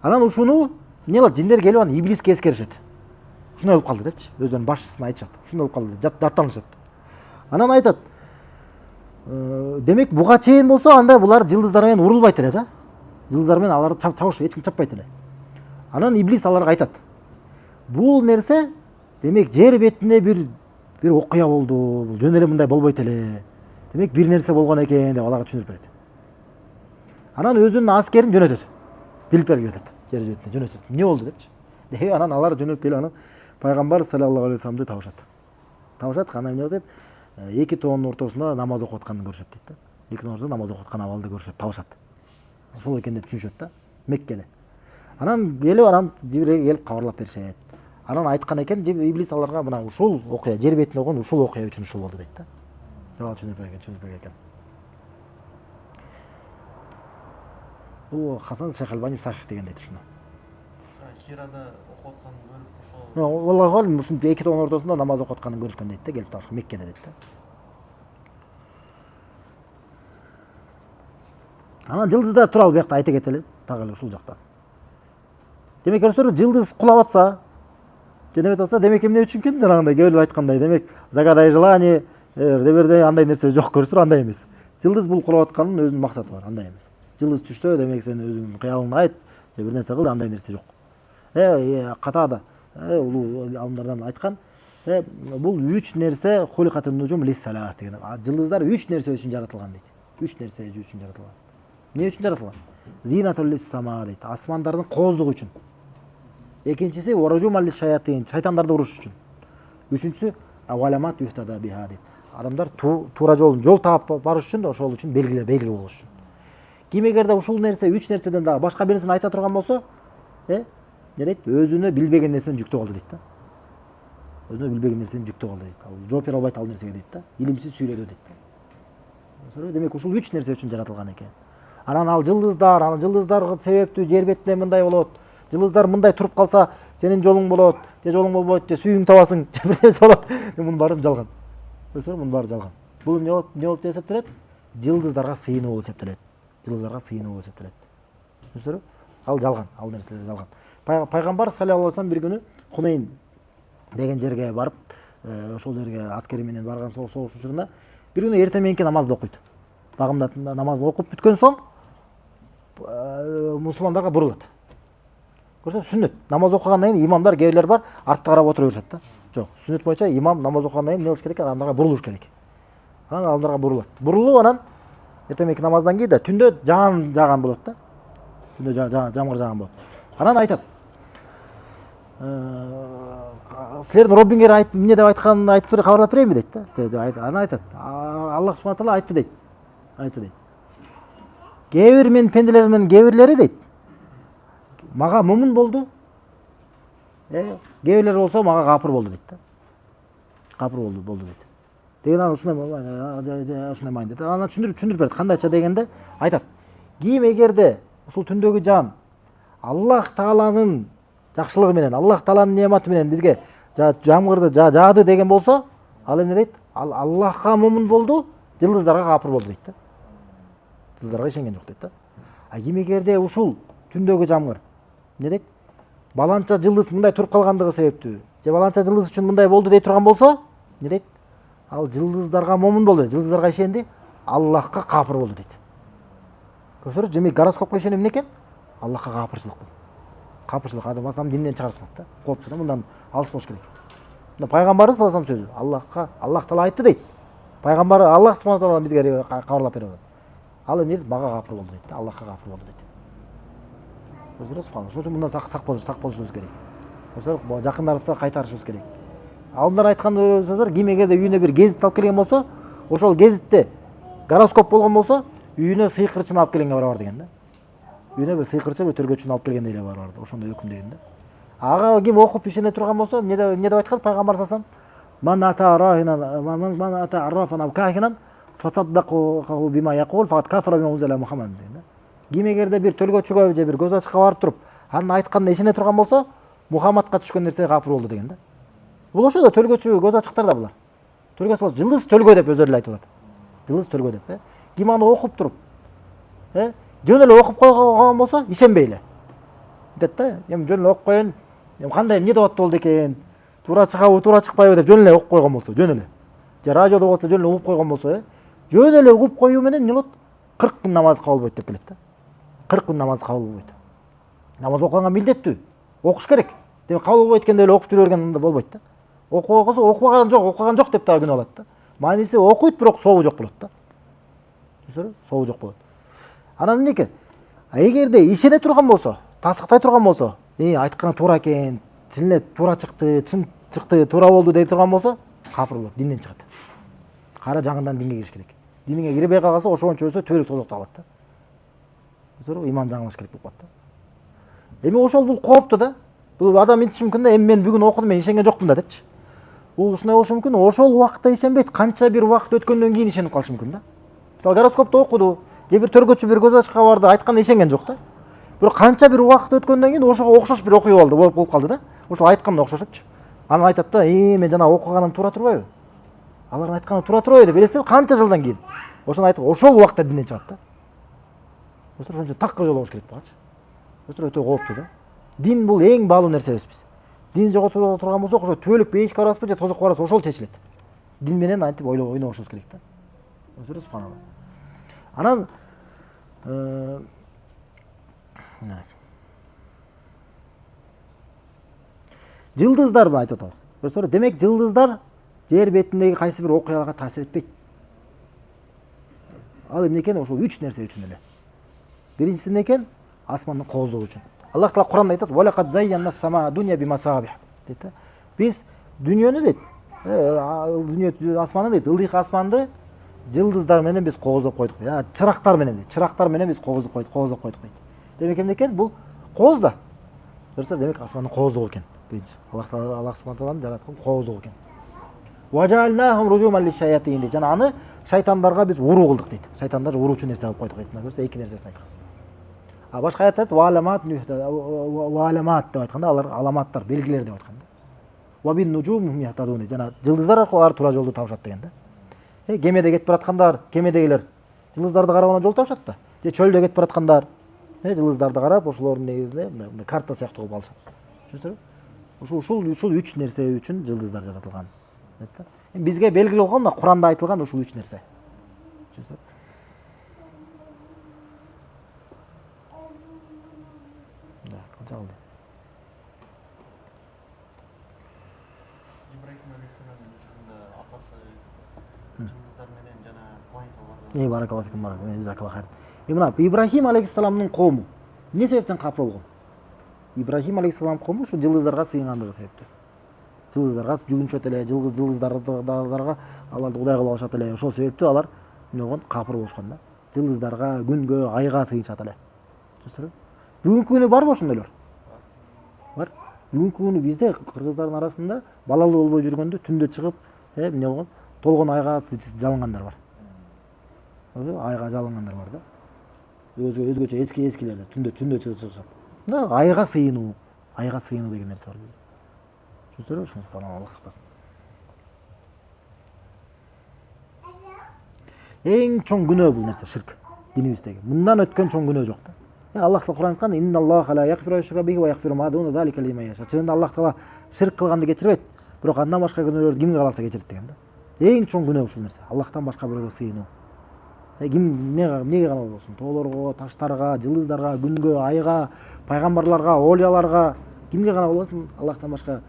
Анан ушуну эмне кылат? Жиндер келип аны иблиске эскеришет. Ушундай болуп калды депчи, өздөрүнүн башчысына айтышат. Ушундай болуп калды деп даттанышат. Анан айтат, демек буга чейин болсо анда булар жылдыздар менен урулбайт эле да. Жылдыздар менен аларды чабышпайт, эч ким чаппайт эле. Анан иблис аларга айтат. Бул нерсе демек жер бетинде бир окуя болду. Бул жөн эле мындай болбойт эле. Демек бир нерсе болгон экен деп аларга түшүндүрүп берет. Анан өзүнүн аскерин жөнөтөт. Билип бергиле деп, жер бетине жөнөтөт. Эмне болду депчи. Анан алар жөнөп келип анан пайгамбар саллаллаху алейхи вассаламды табышат. Табышат, анан эмне дейт? Эки тоонун ортосунда намаз окуп атканын көрүшөт дейт да. Эки тоонун ортосунда намаз окуп аткан абалды көрүшөт, табышат. Ошол экен деп түшүнүшөт да, Меккеде. Анан келип анан Жибрилге келип кабарлап беришет. Анан айткан экен, иблис аларга мына ушул окуя, жер бетинде болгон ушул окуя үчүн ушул болду дейт да. Жала түшүнүп берген. Бул Хасан Шейх Албани сахих деген дейт ушуну. Хирада окуп атканын көрүп ошол. Аллаху алим, ушул эки тоонун ортосунда намаз окуп атканын көрүшкөн дейт да, келип табышкан Меккеде дейт да. Анан жылдыздар тууралуу биякта айта кетели, так эле ушул жакта. Демек көрсөңөр, жылдыз кулап атса, жөнөп атса, демек эмне үчүн экен? Жанагындай кээ бирөө айткандай, демек загадай желание, деберде андай нерсе жок көрсөңөр, андай эмес. Жылдыз бул кулап атканын өзүнүн максаты бар, андай эмес. Жылдыз түштө, демек сен өзүңдүн кыялыңды айт, же бир нерсе кыл, андай нерсе жок. Катада улуу алымдардан айткан, бул 3 нерсе хуликатун нужум лиссалас деген. Жылдыздар 3 нерсе үчүн жаратылган дейт. 3 нерсе үчүн жаратылган. Эмне үчүн жаратылган? Зинатул лиссама дейт. Асмандардын кооздугу үчүн. Экинчиси варажумал лишаятин, шайтандарды уруш үчүн. Үчүнчүсү аваламат юхтада биха дейт. Адамдар туура жол таап барыш үчүн, ошол үчүн белги болуш үчүн. Ким эгерде ушул нерсе, 3 нерседен дагы башка бир нерсени айта турган болсо, эмне дейт? Өзүнө билбеген нерсени жүктөп алды дейт да. Өзүнө билбеген нерсени жүктөп алды дейт. Ал жооп бере албайт ал нерсеге дейт да. Илимсиз сүйлөдү дейт да. Демек ушул 3 нерсе үчүн жаратылган экен. Анан ал жылдыздар себептүү жер бетинде мындай болот. Жылдыздар мындай туруп калса, сенин жолуң болот, же жолуң болбойт, же сүйүң табасың, же бир нерсе болот. Мунун баары жалган. Көрсөңөр, мунун баары жалган. Бул эмне болуп эсептелет? Жылдыздарга сыйынуу болуп эсептелет. Көрсөңөр? Ал жалган, ал нерселер жалган. Пайгамбар саллаллаху алейхи вассалам бир күнү Хунейн деген жерге барып, ошол жерге аскери менен барган согуш учурунда бир күнү эртең мененки намазды окуйт. Багымда намазды окуп бүткөн соң мусулмандарга бурулат. Көрсөң, сүннөт. Намаз окугандан кийин имамдар кээ бирлер бар, артка карап отура беришет да. Жок, сүннөт боюнча имам намаз окугандан кийин эмне кылыш керек? Адамдарга бурулуш керек. Анан адамдарга бурулат. Бурулуп анан эртең мененки намаздан кийин да түндө жааган болот да. Түндө жамгыр жааган болот. Анан айтат, силердин Роббиңер эмне деп айтканын айтып бер, кабарлап берейинби дейт да. Анан айтат, Аллах субхана таала айтты дейт. Кээ бир менин пенделеримдин кээ бирлери дейт, мага мумун болду. Кээ бирлери болсо мага капыр болду дейт да. Капыр болду дейт. Деген анан ушундай майын дейт. Анан түшүндүрүп берет. Кандайча дегенде айтат, ким эгерде ушул түндөгү жан Аллах Тааланын жакшылыгы менен, Аллах Тааланын неаматы менен бизге жамгырды жаады деген болсо, ал эмне дейт? Ал Аллахка мумун болду, жылдыздарга капыр болду дейт да. Жылдыздарга ишенген жок дейт да. А ким эгерде ушул түндөгү жамгыр эмне дейт? Баланча жылдыз мындай туруп калгандыгы себептүү же баланча жылдыз үчүн мындай болду дей турган болсо, эмне дейт? Ал жылдыздарга момун болду, жылдыздарга ишенди, Аллахка капыр болду дейт. Көрсөңүз, демек гороскопко ишенүү эмне экен? Аллахка капырчылык бул. Капырчылык адам басам динден чыгарчылык да. Кооптуу да, мындан алыс болуш керек. Мына пайгамбарыбыз саллаллаху алейхи сөзү, Аллах таала айтты дейт. Пайгамбар Аллах субхана таала бизге кабарлап берип атат. Ал эмне дейт? Мага капыр болду дейт, Аллахка капыр болду дейт. Көрдүңүз, субханалла. Ошон үчүн мындан сак болушубуз керек. Көрсөңүз, жакындарыбызга кайтарышыбыз керек. Алымдар айткан сөздөр, ким эгерде үйүнө бир гезит алып келген болсо, ошол гезитте гороскоп болгон болсо, үйүнө сыйкырчыны алып келгенге барабар деген да. Үйүнө бир сыйкырчы, бир төргөчүнү алып келгендей эле барабар. Ошондой өкүм деген да. Ага ким окуп ишене турган болсо, эмне деп айткан пайгамбар салсам? Ман ата аррафан ав кахинан фасаддаку бима якул факат кафара бима унзила Мухаммад деген да. Ким эгерде бир төлгөчүгө же бир көз ачыкка барып туруп, анын айтканына ишене турган болсо, Мухаммадка түшкөн нерсе капыр болду деген да. Бул ошо да төлгөчү, көз ачыктар да булар. Төлгө салат, жылдыз төлгө деп өзүлөрү айтып атат. Жылдыз төлгө деп, Ким аны окуп туруп, жөн эле окуп койгон болсо, ишенбейле. Дейт да, эми жөн эле окуп коеюн, эми кандай эмне деп болду экен, туура чыгабы, туура чыкпайбы деп жөн эле окуп койгон болсо, жөн эле. Же радиодо болсо жөн эле угуп койгон болсо, жөн эле угуп коюу менен эмне болот? 40 күн намаз кабыл болбойт деп келет да. 40 күн намаз кабыл болбойт. Намаз окуганга милдеттүү. Окуш керек. Демек кабыл болбойт экен деп эле окуп жүрө берген болбойт да. Окуган жок деп дагы күнөө алат да. Мааниси окуйт, бирок сообу жок болот да. Түшүнүңүзбү? Сообу жок болот. Анан эмне экен? Эгерде ишене турган болсо, тасыктай турган болсо, айтканы туура экен, чын эле туура чыкты, чын чыкты, туура болду дей турган болсо, капыр болот, динден чыгат. Кара жаңыдан динге кириш керек. Динге кирбей калса, ошончо өсө төбөлүк тозокто калат да. Түшүнүңүзбү? Иман жаңылыш керек болуп калат да. Эми ошол бул кооптуу да. Бул адам мынтиш мүмкүн да, эми мен бүгүн окудум, мен ишенген жокмун да депчи. Бул ушундай болушу мүмкүн, ошол убакытта ишенбейт, канча бир убакыт өткөндөн кийин ишенип калышы мүмкүн да. Мисалы гороскопту окуду, же бир төргөчү бир көз ачыкка барды, айтканына ишенген жок да. Бирок канча бир убакыт өткөндөн кийин ошого окшош бир окуя болуп калды да. Ошол айтканына окшошупчу. Анан айтат да, мен жана окуганым туура турбайбы? Алардын айтканы туура турбайбы деп элестет, канча жылдан кийин. Ошону айтып, ошол убакытта динден чыгат да. Ошон үчүн такка жолугуш керек багачы. Өтө кооптуу да. Дин бул эң баалуу нерсебиз биз. Дин жоготула турган болсок, ошо төбөлүк бейишке барасызбы же тозокко барасызбы, ошол чечилет. Дин менен антип ойнобошубуз керек да. Субханалла. Анан жылдыздар айтып атабыз. Көрсөңүздөр, демек жылдыздар жер бетиндеги кайсы бир окуяларга таасир этпейт. Ал эмне экен? Ошол 3 нерсе үчүн эле. Биринчиси эмне экен? Асмандын кооздугу үчүн. Аллах таала Куранда айтат: "Ва лакад зайянна сама дуnya бимасабих" дейт да. Биз дүйнөнү дейт, дүйнө асманы дейт, ылдыйк асманды жылдыздар менен биз кооздоп койдук дейт. Чырактар менен дейт. Чырактар менен биз кооздоп койдук дейт. Демек эмне экен? Бул кооз да. Көрсөңүздөр, демек асмандын кооздугу экен. Биринчи. Аллах субхана тааланын жараткан кооздугу экен. Ва жаалнахум ружуман лишаятин дейт. Жана аны шайтандарга биз уруу кылдык дейт. Шайтандар уруучу нерсе алып койдук дейт. Мына көрсө, эки нерсесин айткан. Башка аятта валамат деп айтканда, алар аламаттар, белгилер деп айткан да. Ва бин нужум яхтадун. Жана жылдыздар аркылуу алар туура жолду табышат деген да. Кемеде кетип бараткандар, кемедегилер жылдыздарды карап анан жол табышат да. Же чөлдө кетип бараткандар, жылдыздарды карап, ошолордун негизинде карта сыяктуу кылып алышат. Түшүнүңүзбү? Ушул 3 нерсе үчүн жылдыздар жаратылган. Бизге белгилүү болгон, Куранда айтылган ушул 3 нерсе. Түшүнүңүзбү? Жалды. Ибрахим алейхиссаламдын учурунда атасы жылдыздар менен жана планеталарга. Баракаллаху фикум, жазакаллаху хайр. Мына Ибрахим алейхиссаламдын коому эмне себептен капыр болгон? Ибрахим алейхиссалам коому ушу жылдыздарга сыйынгандыгы себептен. Жылдыздарга жүгүнүшөт эле, жылдыздарга аларды кудай кылып алышат эле. Ошол себептүү алар эмне болгон? Капыр болушкан да. Жылдыздарга, күнгө, айга сыйышат эле. Түшүнүңүзбү? Бүгүнкү күнү барбы ошондойлор? Бар. Бүгүнкү күнү бизде кыргыздардын арасында балалуу болбой жүргөндө түндө чыгып, эмне болгон? Толгон айга жалынгандар бар. Айга жалынгандар бар да. Өзгөчө эскилерде түндө чыгышат. Мына айга сыйынуу деген нерсе бар. Түшүнүңүздөрбү? Ушуну Аллах сактасын. Эң чоң күнөө бул нерсе, ширк динибиздеги. Мындан өткөн чоң күнөө жок да. Аллах Таала Кур'ан айткан: "Инналлаха ла яғфиру юшрика бихи ва яғфиру ма дуна залика лиман яша." Чынында Аллах Таала ширк кылганды кечирбейт, бирок андан башка күнөөлөрдү кимге кааласа кечирет деген да. Эң чоң күнөө ушул нерсе. Аллахтан башка бирөөгө сыйынуу. Ким эмнеге гана болбосун? Тоолорго, таштарга, жылдыздарга, күнгө, айга, пайгамбарларга, олияларга, кимге гана болбосун? Аллахтан башка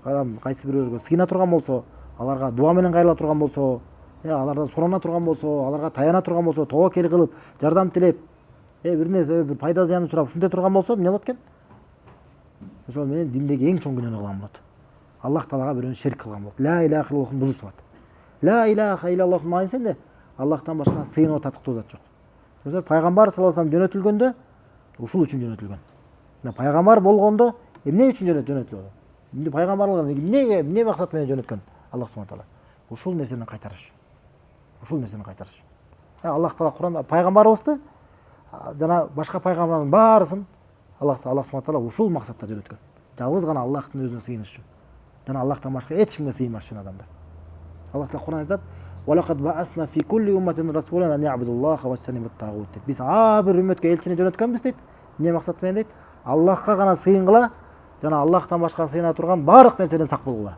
адам кайсы бирөөгө сыйына турган болсо, аларга дуа менен кайрыла турган болсо, алардан сурана турган болсо, аларга таяна турган болсо, тобокел кылып, жардам тилеп, бир нерсе, бир пайда зыянын сурап, ушундай турган болсо, эмне болот экен? Ошол менен диндеги эң чоң күнөөнү кылган болот. Аллах Таалага бирөөнү шерик кылган болот. Ла илаха иллаллахты бузуп салат. Ла илаха иллаллахтын маанисинде Аллахтан башка сыйынуу татыктуу зат жок. Ошо пайгамбар саллаллаху алейхи вассалам жөнөтүлгөндө ушул үчүн жөнөтүлгөн. Пайгамбар болгондо эмне үчүн жөнөтүлөт? Эмне пайгамбарлыгын эмне максат менен жөнөткөн Аллах субхана таала? Ушул нерсени кайтарыш үчүн. Ушул нерсени кайтарыш үчүн. Аллах Таала Кур'анда пайгамбарыбызды жана башка пайгамбарлардын баарысын Аллах субхана таала ушул максатта жөнөткөн. Жалгыз гана Аллахтын өзүнө сыйыныш үчүн. Жана Аллахтан башка эч кимге сыймаш үчүн адамдар. Аллах Таала Кур'анда айтат: "Валакад баасна фи кулли умматин расулан ан я'будуллаха ва яжтанибут тагут." Биз бир үммөткө элчини жөнөткөнбүз дейт. Эмне максат менен дейт? Аллахка гана сыйынгыла жана Аллахтан башка сыйына турган баардык нерседен сак болгула.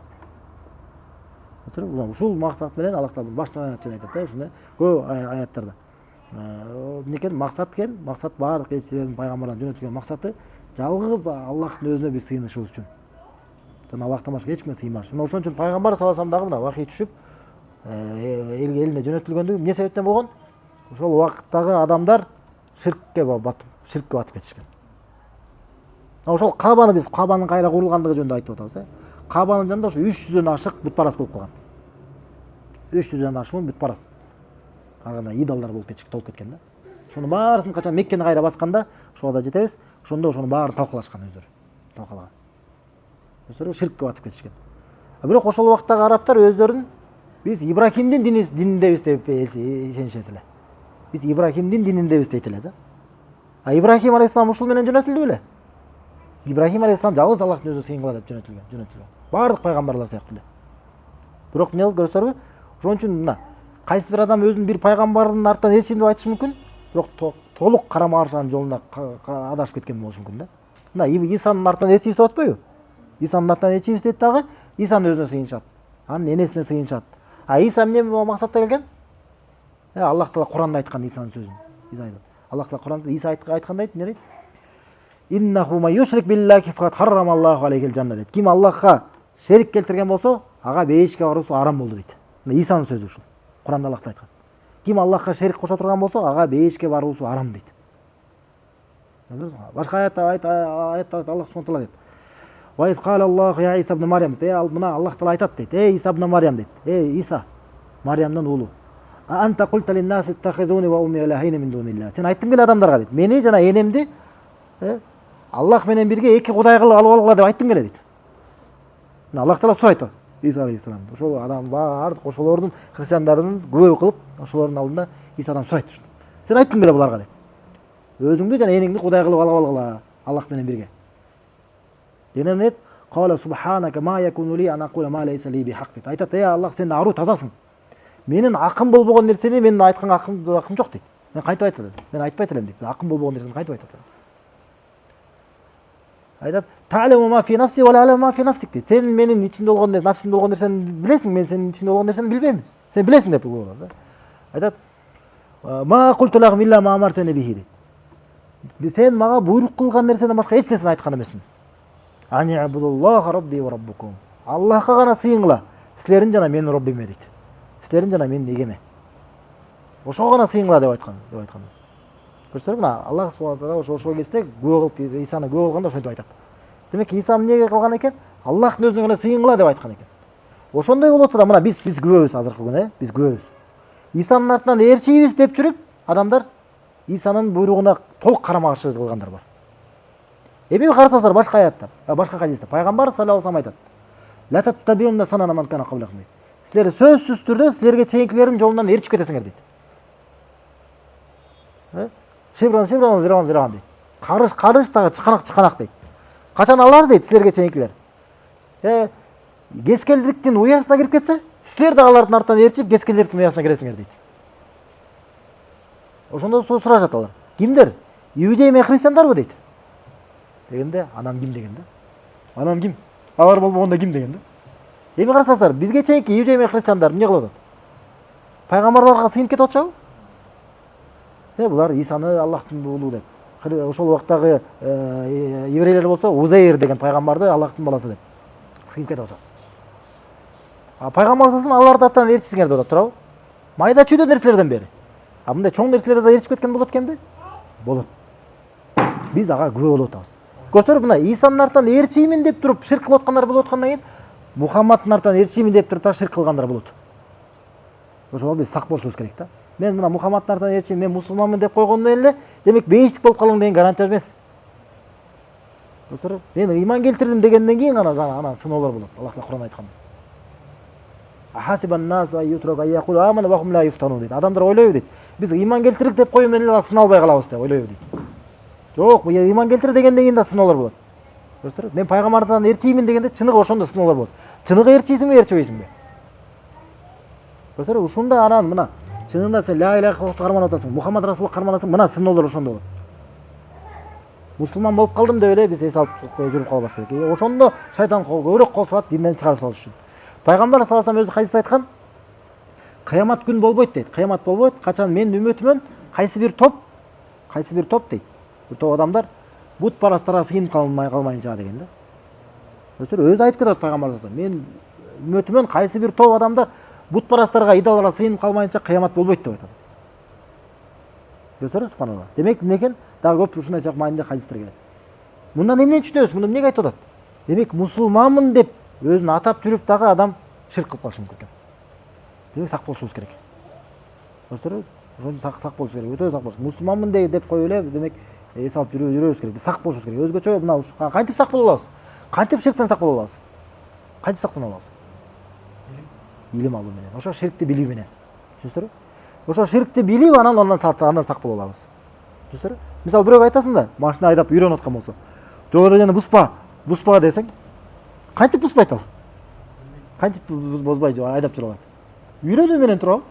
Ушул максат менен Аллах Таала баштан айтат, ушундай көп аяттарда. Эмне максат экен? Максат баардык элчилердин, пайгамбарлардын жөнөтүлгөн максаты жалгыз Аллахтын өзүнө биз сыйынышыбыз үчүн. Жана Аллахтан башка эч кимге сыймаш. Ошон үчүн пайгамбар саллаллаху алейхи вассалам дагы вахий түшүп элине жөнөтүлгөндүгү эмне себептен болгон? Ошол убакыттагы адамдар ширкке батып кетишкен. Ошол Кабаны биз Кабанын кайра курулгандыгы жөнүндө айтып атабыз. Кабанын жанында ошо 300дөн ашык бутпарас болуп калган. 300дөн ашык бутпарас. Караганда идолдар болуп толуп кеткен да. Ошонун баарысын качан Меккени кайра басканда, ошого да жетебиз. Ошондо ошонун баарын талкалашкан өздөрү. Талкалаган. Өздөрү ширкке батып кетишкен. Бирок ошол убактагы арабтар өздөрүн биз Ибрахимдин дининдебиз деп ишенишет эле. Биз Ибрахимдин дининдебиз дейт эле да. Ибрахим алейхиссалам ушул менен жөнөтүлдү беле? Ибрахим алейхиссалам жалгыз Аллахтын өзүнө сыйынгыла деп жөнөтүлгөн. Баардык пайгамбарлар сыяктуу эле. Бирок эмне болду көрөсүзөрбү? Ошон үчүн мына кайсы бир адам өзүнүн бир пайгамбардын артынан элчим деп айтышы мүмкүн, бирок толук карама каршынын жолуна адашып кеткен болушу мүмкүн да. Мына Исанын артынан элчибиз деп атпайбы? Исанын артынан элчибиз дейт дагы, Исанын өзүнө сыйынышат. Анын энесине сыйынышат. Иса эмне максатта келген? Аллах Таала Кур'анда айткан Исанын сөзүн. Аллах Таала Кур'анда Иса айткандай эмне дейт? Иннаху ма юшрик биллахи фaqad харрамаллаху алейхил жанна дейт. Ким Аллахка шерик келтирген болсо, ага бейишке баруусу арам болду дейт. Исанын сөзү ушул. Кур'анда Аллах айткан. Ким Аллахка шерик кошо турган болсо, ага бейишке баруусу арам дейт. Башка аятта Аллах субхана таала дейт: "Ва из кала Аллаху я Иса ибн Марьям", мына Аллах Таала айтат дейт. Иса ибн Марьям дейт. Иса, Марьямдын уулу. "Анта култа лин-наси иттахизуни ва умми илахайни мин дунилlah." Сен айттың беле адамдарга дейт. Мени жана энемди Аллах менен бирге эки кудай кылып алып алгыла деп айттың беле дейт. Аллах Таала сурайт Иса алейхиссалам. Ошол адам баардык ошолордун христиандардын күбө кылып, ошолордун алдында Исадан сурайт. Сен айттың беле буларга дейт. Өзүңдү жана энеңди кудай кылып алып алгыла Аллах менен бирге. Денем дейт: "Кала субханака ма якуну ли ан акула ма лейса ли бихак" дейт. Айтат: Аллах, сен аруу тазасың. Менин акым болбогон нерсени мен айткан акым жок дейт. Мен кайтып айтат элем. Мен айтпайт элем дейт. Акым болбогон нерсени кайтып айтат элем. Айтат: "Та'ламу ма фи нафси ва ла а'ламу ма фи нафсик" дейт. Сен менин ичимде болгон нерсе, нафсимде болгон нерсени билесиң, мен сенин ичиңде болгон нерсени билбейм. Сен билесиң деп коет. Айтат: "Ма култу лахум илля ма амартани бихи" дейт. Сен мага буйрук кылган нерседен башка эч нерсени айткан эмесмин. "Ани абудуллаха рабби ва раббукум." Аллахка гана сыйынгыла, силердин жана менин Роббиме дейт. Силердин жана менин эгеме. Ошого гана сыйынгыла деп айткан. Көрсөтөрбү? Мына Аллах субхана таала ошол кезде күбө кылып Исаны күбө кылганда ошентип айтат. Демек Иса эмнеге кылган экен? Аллахтын өзүнө гана сыйынгыла деп айткан экен. Ошондой болуп атса да мына биз күбөбүз азыркы күнү, биз күбөбүз. Исанын артынан ээрчийбиз деп жүрүп, адамдар Исанын буйругуна толук карама каршы кылгандар бар. Эми карасаңыздар башка аятта, башка хадисте пайгамбар саллаллаху алейхи ва саллям айтат: "Ла таттабиунна санана ман кана каблакум" дейт. Силер сөзсүз түрдө силерге чейинкилердин жолунан ээрчип кетесиңер дейт. Шибран зиран дейт. Карыш дагы чыканак дейт. Качан алар дейт силерге чейинкилер? Кескелдиктин уясына кирип кетсе, силер да алардын артынан ээрчип кескелдиктин уясына киресиңер дейт. Ошондо сурашат алар. Кимдер? иудей мен христиандарбы дейт. Дегенде анан ким деген да? Анан ким? Алар болбогондо ким деген да? Эми карасаңыздар, бизге чейинки иудей мен христиандар эмне кылып атат? Пайгамбарларга сыйынып кетип атышабы? Булар Исаны Аллахтын уулу деп. Ошол убактагы еврейлер болсо Узейр деген пайгамбарды Аллахтын баласы деп сыйынып кетип атышат. Пайгамбар сосын аларды аттан ээрчисиңер деп атат, туурабы? Майда чүйдө нерселерден бери. Мындай чоң нерселерде да ээрчип кеткен болот экенби? Болот. Биз ага күбө болуп атабыз. Көрсөңөр, мына Исанын артынан ээрчиймин деп туруп ширк кылып аткандар болуп аткандан кийин Мухаммадтын артынан ээрчиймин деп туруп та ширк кылгандар болот. Ошол биз сак болушубуз керек да. Мен мына Мухаммадтын артынан ээрчиймин, мен мусулманмын деп койгондон эле, демек бейиштик болуп калган деген гарантия эмес. Көрсөңөр, мен ыйман келтирдим дегенден кийин анан сыноолор болот. Аллах Кур'ан айткандай. Ахасибан нас аютрак аякул амана ва хум ла юфтанун дейт. Адамдар ойлойбу дейт. Биз ыйман келтирдик деп коюу менен эле сыналбай калабыз деп ойлойбу дейт. Жок, бу ыйман келтир дегенден кийин да сыноолор болот. Көрсөңөр, мен пайгамбардан ээрчиймин дегенде чыныгы ошондо сыноолор болот. Чыныгы ээрчийсиңби, ээрчибейсиңби? Көрсөңөр, ушунда анан мына чынында сен ла иляха иллаллахты карманып атасың, Мухаммад расулуллах карманасың, мына сыноолор ошондо болот. Мусулман болуп калдым деп эле биз эс алып жүрүп калбаш керек. Ошондо шайтан көбүрөөк кол салат динден чыгарып салыш үчүн. Пайгамбар саллаллаху алейхи вассалам өзү хадисте айткан, кыямат күн болбойт дейт. Кыямат болбойт, качан мен үмөтүмөн кайсы бир топ дейт. Бир топ адамдар бутпарастарга сыйынып калмайынча деген да. Өзү айтып кетет пайгамбар саллаллаху алейхи вассалам, мен үмөтүмөн кайсы бир топ адамдар бутпарастарга, идолларга сыйынып калмайынча кыямат болбойт деп айтат. Көрсөңөр, субханалла. Демек эмне экен? Дагы көп ушундай сыяктуу маанилүү хадистер келет. Мындан эмне түшүнөбүз? Муну эмнеге айтып атат? Демек мусулманмын деп өзүн атап жүрүп дагы адам ширк кылып калышы мүмкүн экен. Демек сак болушубуз керек. Көрсөңөр, ошондо сак болуш керек. Өтө сак болуш. Мусулманмын деп коюп эле, демек эс алып жүрөбүз керек. Биз сак болушубуз керек. Өзгөчө мына кантип сак боло алабыз? Кантип ширктен сак боло алабыз? Кантип сактана алабыз? Илим алуу менен. Ошо ширкти билүү менен. Түшүнүңүздөрбү? Ошо ширкти билип, андан сак боло алабыз. Түшүнүңүздөрбү? Мисалы бирөөгө айтасың да, машина айдап үйрөнүп аткан болсо, жол эрежени буспа десең, кантип буспайт ал? Кантип бозбай айдап жүрө алат? Үйрөнүү менен, туурабы?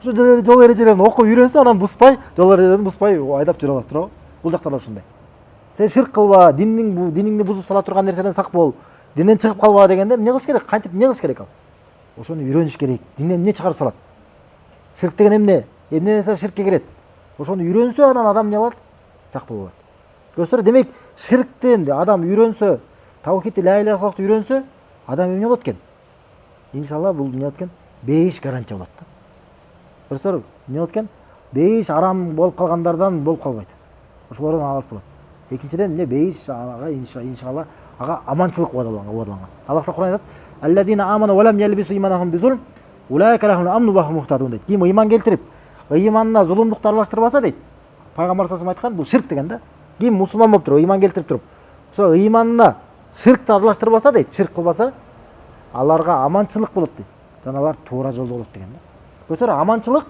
Ошо жол эрежелерин окуп үйрөнсө, анан жол эрежелерин буспай айдап жүрө алат, туурабы? Бул жакта да ошондой. Сен ширк кылба, диниңди бузуп сала турган нерседен сак бол, динден чыгып калба дегенде эмне кылыш керек? Кантип эмне кылыш керек ал? Ошону үйрөнүш керек. Динден эмне чыгарып салат? Ширк деген эмне? Эмне нерсе ширкке кирет? Ошону үйрөнсө, анан адам эмне кылат? Сак болуп алат. Көрсөңөр, демек ширктен адам үйрөнсө, таухидти ла иляха иллаллахты үйрөнсө, адам эмне болот экен? Иншалла бул эмне болот экен? Бейиш гарантия болот да. Көрсөңөр, эмне болот экен? Бейиш арам болуп калгандардан болуп калбайт. Ошолордон алыс болот. Экинчиден эмне? Бейиш ага иншалла ага аманчылык убадаланган. Аллах Кур'ан айтат: "Алладина аману ва лам ялбису иманахум бизулм, улайка лахумул амну ва хум мухтадун" дейт. Ким ыйман келтирип, ыйманына зулумдукту аралаштырбаса дейт. Пайгамбар саллаллаху алейхи вассалам айткан, бул ширк деген да. Ким мусулман болуп туруп, ыйман келтирип туруп, ошо ыйманына ширкти аралаштырбаса дейт, ширк кылбаса, аларга аманчылык болот дейт. Жана алар туура жолдо болот деген да. Көрсөңөр, аманчылык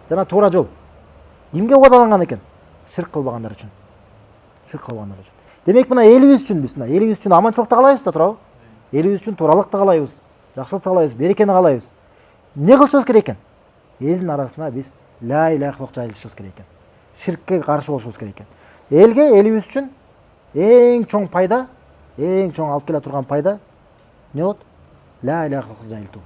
жана туура жол кимге убадаланган экен? Ширк кылбагандар үчүн. Ширк кылбагандар үчүн. Демек мына элибиз үчүн биз мына элибиз үчүн аманчылыкты каалайбыз да, туурабы? Элибиз үчүн тууралыкты каалайбыз, жакшылыкты каалайбыз, берекени каалайбыз. Эмне кылышыбыз керек экен? Элдин арасына биз ла иляха иллаллах жайылтышыбыз керек экен. Ширкке каршы болушубуз керек экен. Элге, элибиз үчүн эң чоң пайда, эң чоң алып келе турган пайда эмне болот? Ла иляха иллаллах жайылтуу.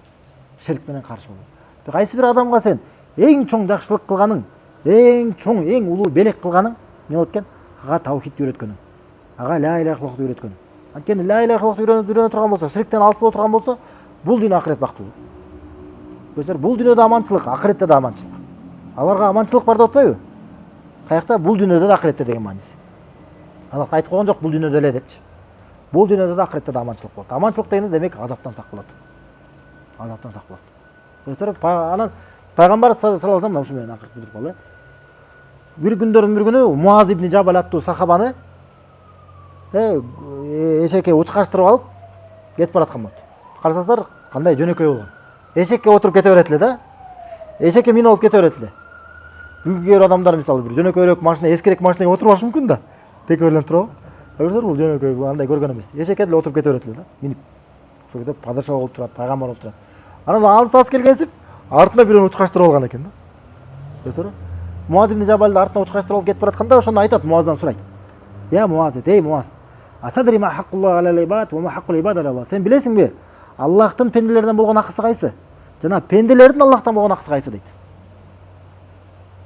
Ширк менен каршы болуу. Кайсы бир адамга сен эң чоң жакшылык кылганың, эң чоң, эң улуу белек кылганың эмне болот экен? Ага таухидти үйрөткөнүң. Ага ла иляха иллаллахты үйрөткөнүң. Анткени ла иляха иллаллахты үйрөнө турган болсо, ширктен алыс боло турган болсо, бул дүйнө акырет бактылуу. Көздөр, бул дүйнөдө аманчылык, акыретте да аманчылык. Аларга аманчылык бар деп атпайбы? Каякта? Бул дүйнөдө да акыретте деген мааниси. Аллах айтып койгон жок бул дүйнөдө эле депчи. Бул дүйнөдө да акыретте да аманчылык болот. Аманчылык дегенде демек азаптан сак болот. Азаптан сак болот. Көздөр, анан пайгамбар саллаллаху алейхи вассалам ушу менен акырып бүтүрүп калды. Bir gündөрдүн bir күнү Муаз ибн Жабал аттуу сахабаны эшекке учкаштырып алып кетип бараткан болот. Карасаңыздар, кандай жөнөкөй болгон. Эшекке отуруп кете берет эле да. Эшекке минип алып кете берет эле. Бүгүнкү адамдар мисалы бир жөнөкөйрөөк машина, эскирээк машинага отурбашы мүмкүн да. Текөрлөнүп турабы? Көрдүңүздөр, бул жөнөкөй, андай көргөн эмес. Эшекке эле отуруп кете берет эле да. Минип. Ошол кезде падыша болуп турат, пайгамбар болуп турат. Анан алыс келгенсип, артына бирөөнү учкаштырып алган экен да. Көрдүңүздөр? Муаз ибн Жабалды артына учкаштырып алып кетип баратканда ошону айтат, Муаздан сурайт. Я Муаз дейт, ей Муаз, атадри ма хаккуллахи алал ибад ва ма хаккул ибад алаллах. Сен билесиңби? Аллахтын пенделерден болгон акысы кайсы? Жана пенделердин Аллахтан болгон акысы кайсы дейт.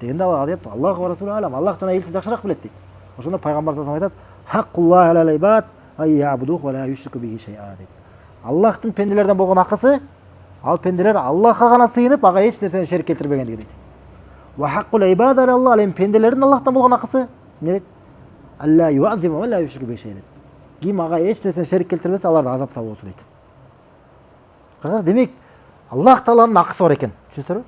Дегенде ал айтат, Аллаху ва расулу алам. Аллах жана элчиси жакшыраак билет дейт. Ошондо пайгамбар саллаллаху алейхи ва саллям айтат, хаккуллахи алал ибад ай ябудух ва ла юшрику биhi шай'a дейт. Аллахтын пенделерден болгон акысы, ал пенделер Аллахка гана сыйынып, ага эч нерсени шерик келтирбегендиги дейт. Ва хаккул ибад алаллах, ал эми пенделердин Аллахтан болгон акысы эмне дейт? Алла юаззиму ва ла юшрику биhi шай'a дейт. Ким ага эч нерсени шерик келтирбесе, аларды азаптабы болсун дейт. Караңыз, демек Аллах Тааланын акысы бар экен. Түшүнүсүзбү?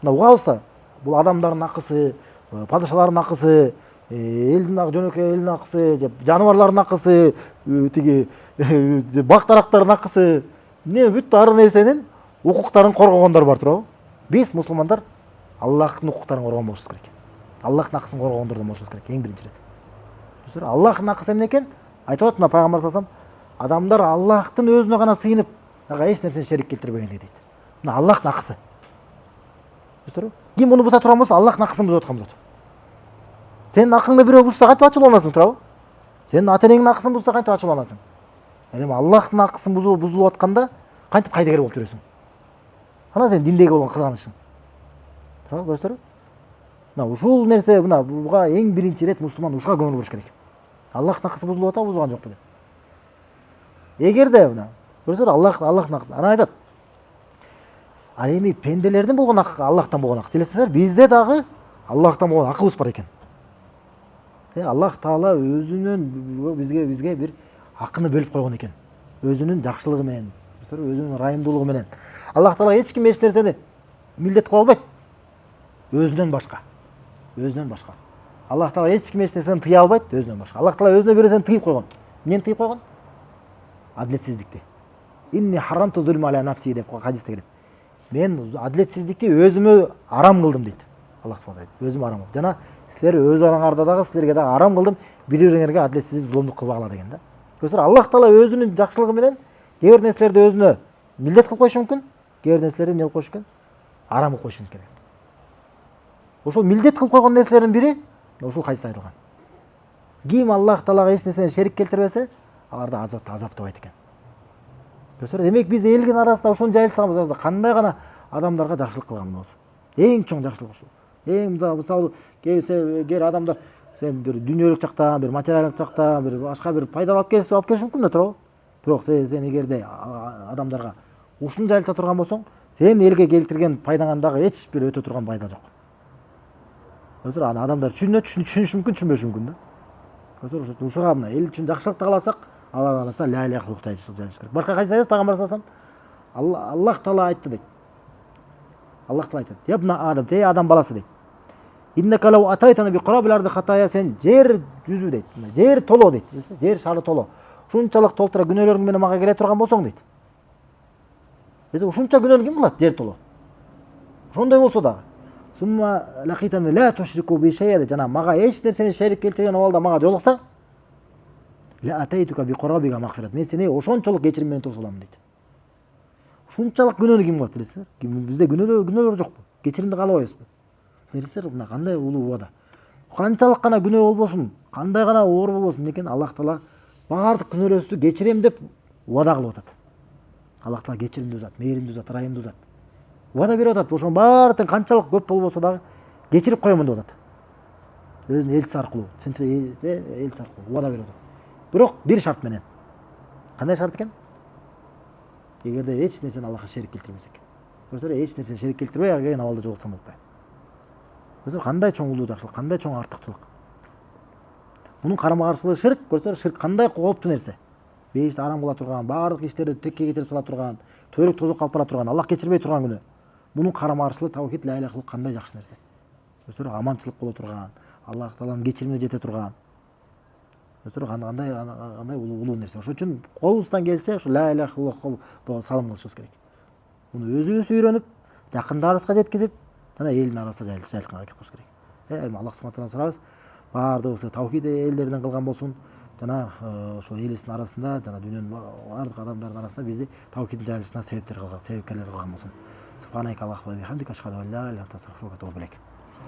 Мына угабызда бул адамдардын акысы, падышалардын акысы, элдин жөнөкөй элдин акысы, жаныбарлардын акысы, тиги бак дарактардын акысы, эмне бүт ар нерсенин укуктарын коргогондор бар туурабы? Биз мусулмандар Аллахтын укуктарын коргон болушубуз керек. Аллахтын акысын коргогондордон болушубуз керек эң биринчи ирет. Түшүнүсүзбү? Аллахтын акысы эмне экен? Айтып атат мына пайгамбар саллаллаху алейхи ва саллям, адамдар Аллахтын өзүнө гана сыйынып, ага эч нерсени шерик келтирбегендиги дейт. Мына Аллахтын акысы. Түшүнүсүзбү? Ким муну буза турган болсо, Аллахтын акысын бузуп аткан болот. Сенин акыңды бирөө бузса кантип ачууланасың, туурабы? Сенин ата-энеңдин акысын бузса кантип ачууланасың? Эми Аллахтын акысын бузулуп атканда кантип кайдыгер болуп жүрөсүң? Ана сен диндеги болгон кызганычың. Туурабы, көрсөтөрбү? Мына ушул нерсе, мына буга эң биринчи ирет мусулман ушуга көңүл буруш керек. Аллахтын акысы бузулуп атабы, бузулган жокпу деп. Эгерде мына көрсөтөр Аллахтын акысы. Ана айтат. Ал эми пенделердин болгон акы, Аллахтан болгон акы. Элестеңиздер, бизде дагы Аллахтан болгон акыбыз бар экен. Аллах Таала өзүнүн бизге бир акыны бөлүп койгон экен. Өзүнүн жакшылыгы менен, өзүнүн ырайымдуулугу менен. Аллах Таала эч ким эч нерсени милдет кыла албайт. Өзүнөн башка. Өзүнөн башка. Аллах Таала эч ким эч нерсени тыя албайт, өзүнөн башка. Аллах Таала өзүнө бир нерсени тыйып койгон. Эмнени тыйып койгон? Адилетсиздикти. Инни харамту зульма аля нафси деп хадисте келет. Мен адилетсиздикти өзүмө арам кылдым дейт. Аллах субханаху ва тааля өзүмө арам кылдым. Жана силер өз араңарда дагы силерге дагы арам кылдым, бири-бириңерге адилетсиздик, зулумдук кылбагыла дегенде. Көрсөтөр, Аллах Таала өзүнүн жакшылыгы менен кээ бир нерселерди өзүнө милдет кылып коюшу мүмкүн, кээ бир нерселерди эмне кылып коюшу мүмкүн? Арам кылып коюшу мүмкүн. Ошол милдет кылып койгон нерселердин бири ушул хадисте айтылган. Ким Аллах Таалага эч нерсени шерик келтирбесе, аларды азаптабайт экен. Көрсөтөр, демек биз элдин арасында ушуну жайылтсаңыз, кандай гана адамдарга жакшылык кылган болобуз. Эң чоң жакшылык ушул. Эң мисалы кээ адамдар сен бир дүйнөлүк жактан, бир материалдык жактан, бир башка бир пайда алып келиш мүмкүн да, туурабы? Бирок сен эгерде адамдарга ушуну жайылта турган болсоң, сен элге келтирген пайдаңан дагы эч бир өтө турган пайда жок. Көрсөтөр, аны адамдар түшүнүшү мүмкүн, түшүнбөшү мүмкүн да. Көрсөтөр, ушуга мына эл үчүн жакшылыкты кааласак, алар арасында ла иляха илlalloh жайылыш керек. Башка кайсы айтат пайгамбар саллаллаху алейхи ва саллям? Аллах Таала айтты дейт. Аллах Таала айтат: "Ябна Адам, ey адам баласы" дейт. "Иннака лау атайтана би qurabil ardi khataya" сен жер жүзү дейт. Жер толо дейт. Жер шары толо. Ушунчалык толтура күнөөлөрүң менен мага келе турган болсоң дейт. Ушунча күнөөнү ким кылат? Жер толо. Ошондой болсо дагы. Сумма лaqitani la tushriku bi shay'in, жана мага эч нерсени шерик келтирген абалда мага жолуксаң, la ataytuka bi qurabiga maghfirat. Мен сени ошончолук кечирим менен тосулам дейт. Ушунчалык күнөөнү ким кылат билесиңер? Бизде күнөөлөр жокпу? Кечиримди каалабайбызбы? Нерселер мына кандай улуу убада. Канчалык гана күнөө болбосун, кандай гана оор болбосун, экен Аллах Таала баардык күнөөлөрүбүздү кечирем деп убада кылып атат. Аллах Таала кечиримдүү зат, мээримдүү зат, ырайымдуу зат. Убада берип атат, ошонун баардыгын канчалык көп болбосо дагы кечирип коёмун деп атат. Өзүнүн элчиси аркылуу, элчиси аркылуу убада берип атат. Бирок бир шарт менен. Кандай шарт экен? Эгерде эч нерсени Аллахка шерик келтирбесек. Көрсөтөр, эч нерсени шерик келтирбей келген абалда жолуксам болуп атпайбы? Көрсөтөр, кандай чоң улуу жакшылык, кандай чоң артыкчылык. Мунун карама каршылыгы ширк. Көрсөтөр, ширк кандай кооптуу нерсе. Бейишти арам кыла турган, баардык иштерди текке кетирип сала турган, төрөк тозок алып бара турган, Аллах кечирбей турган күнөө. Мунун карама каршылыгы таухид ла иляха илlalloh кандай жакшы нерсе. Көрсөтөр, аманчылык боло турган, Аллах Тааланын кечиримине жете турган. Көрсөтөр, кандай улуу нерсе. Ошон үчүн колубуздан келсе ушу ла иляха илlallohго салым кылышыбыз керек. Муну өзүбүз үйрөнүп, жакындарыбызга жеткизип, жана элдин арасына жайылтканга аракет кылыш керек. Эми Аллах субханаху сурабыз, баардыгыбызды таухид элдеринен кылган болсун, жана ошо элибиздин арасында, жана дүйнөнүн баардык адамдардын арасында бизди таухиддин жайылышына себепкерлер кылган болсун. Субханака Аллахумма ва бихамдика ашхаду ан ла иляха илля анта астагфирука ва атубу илейк.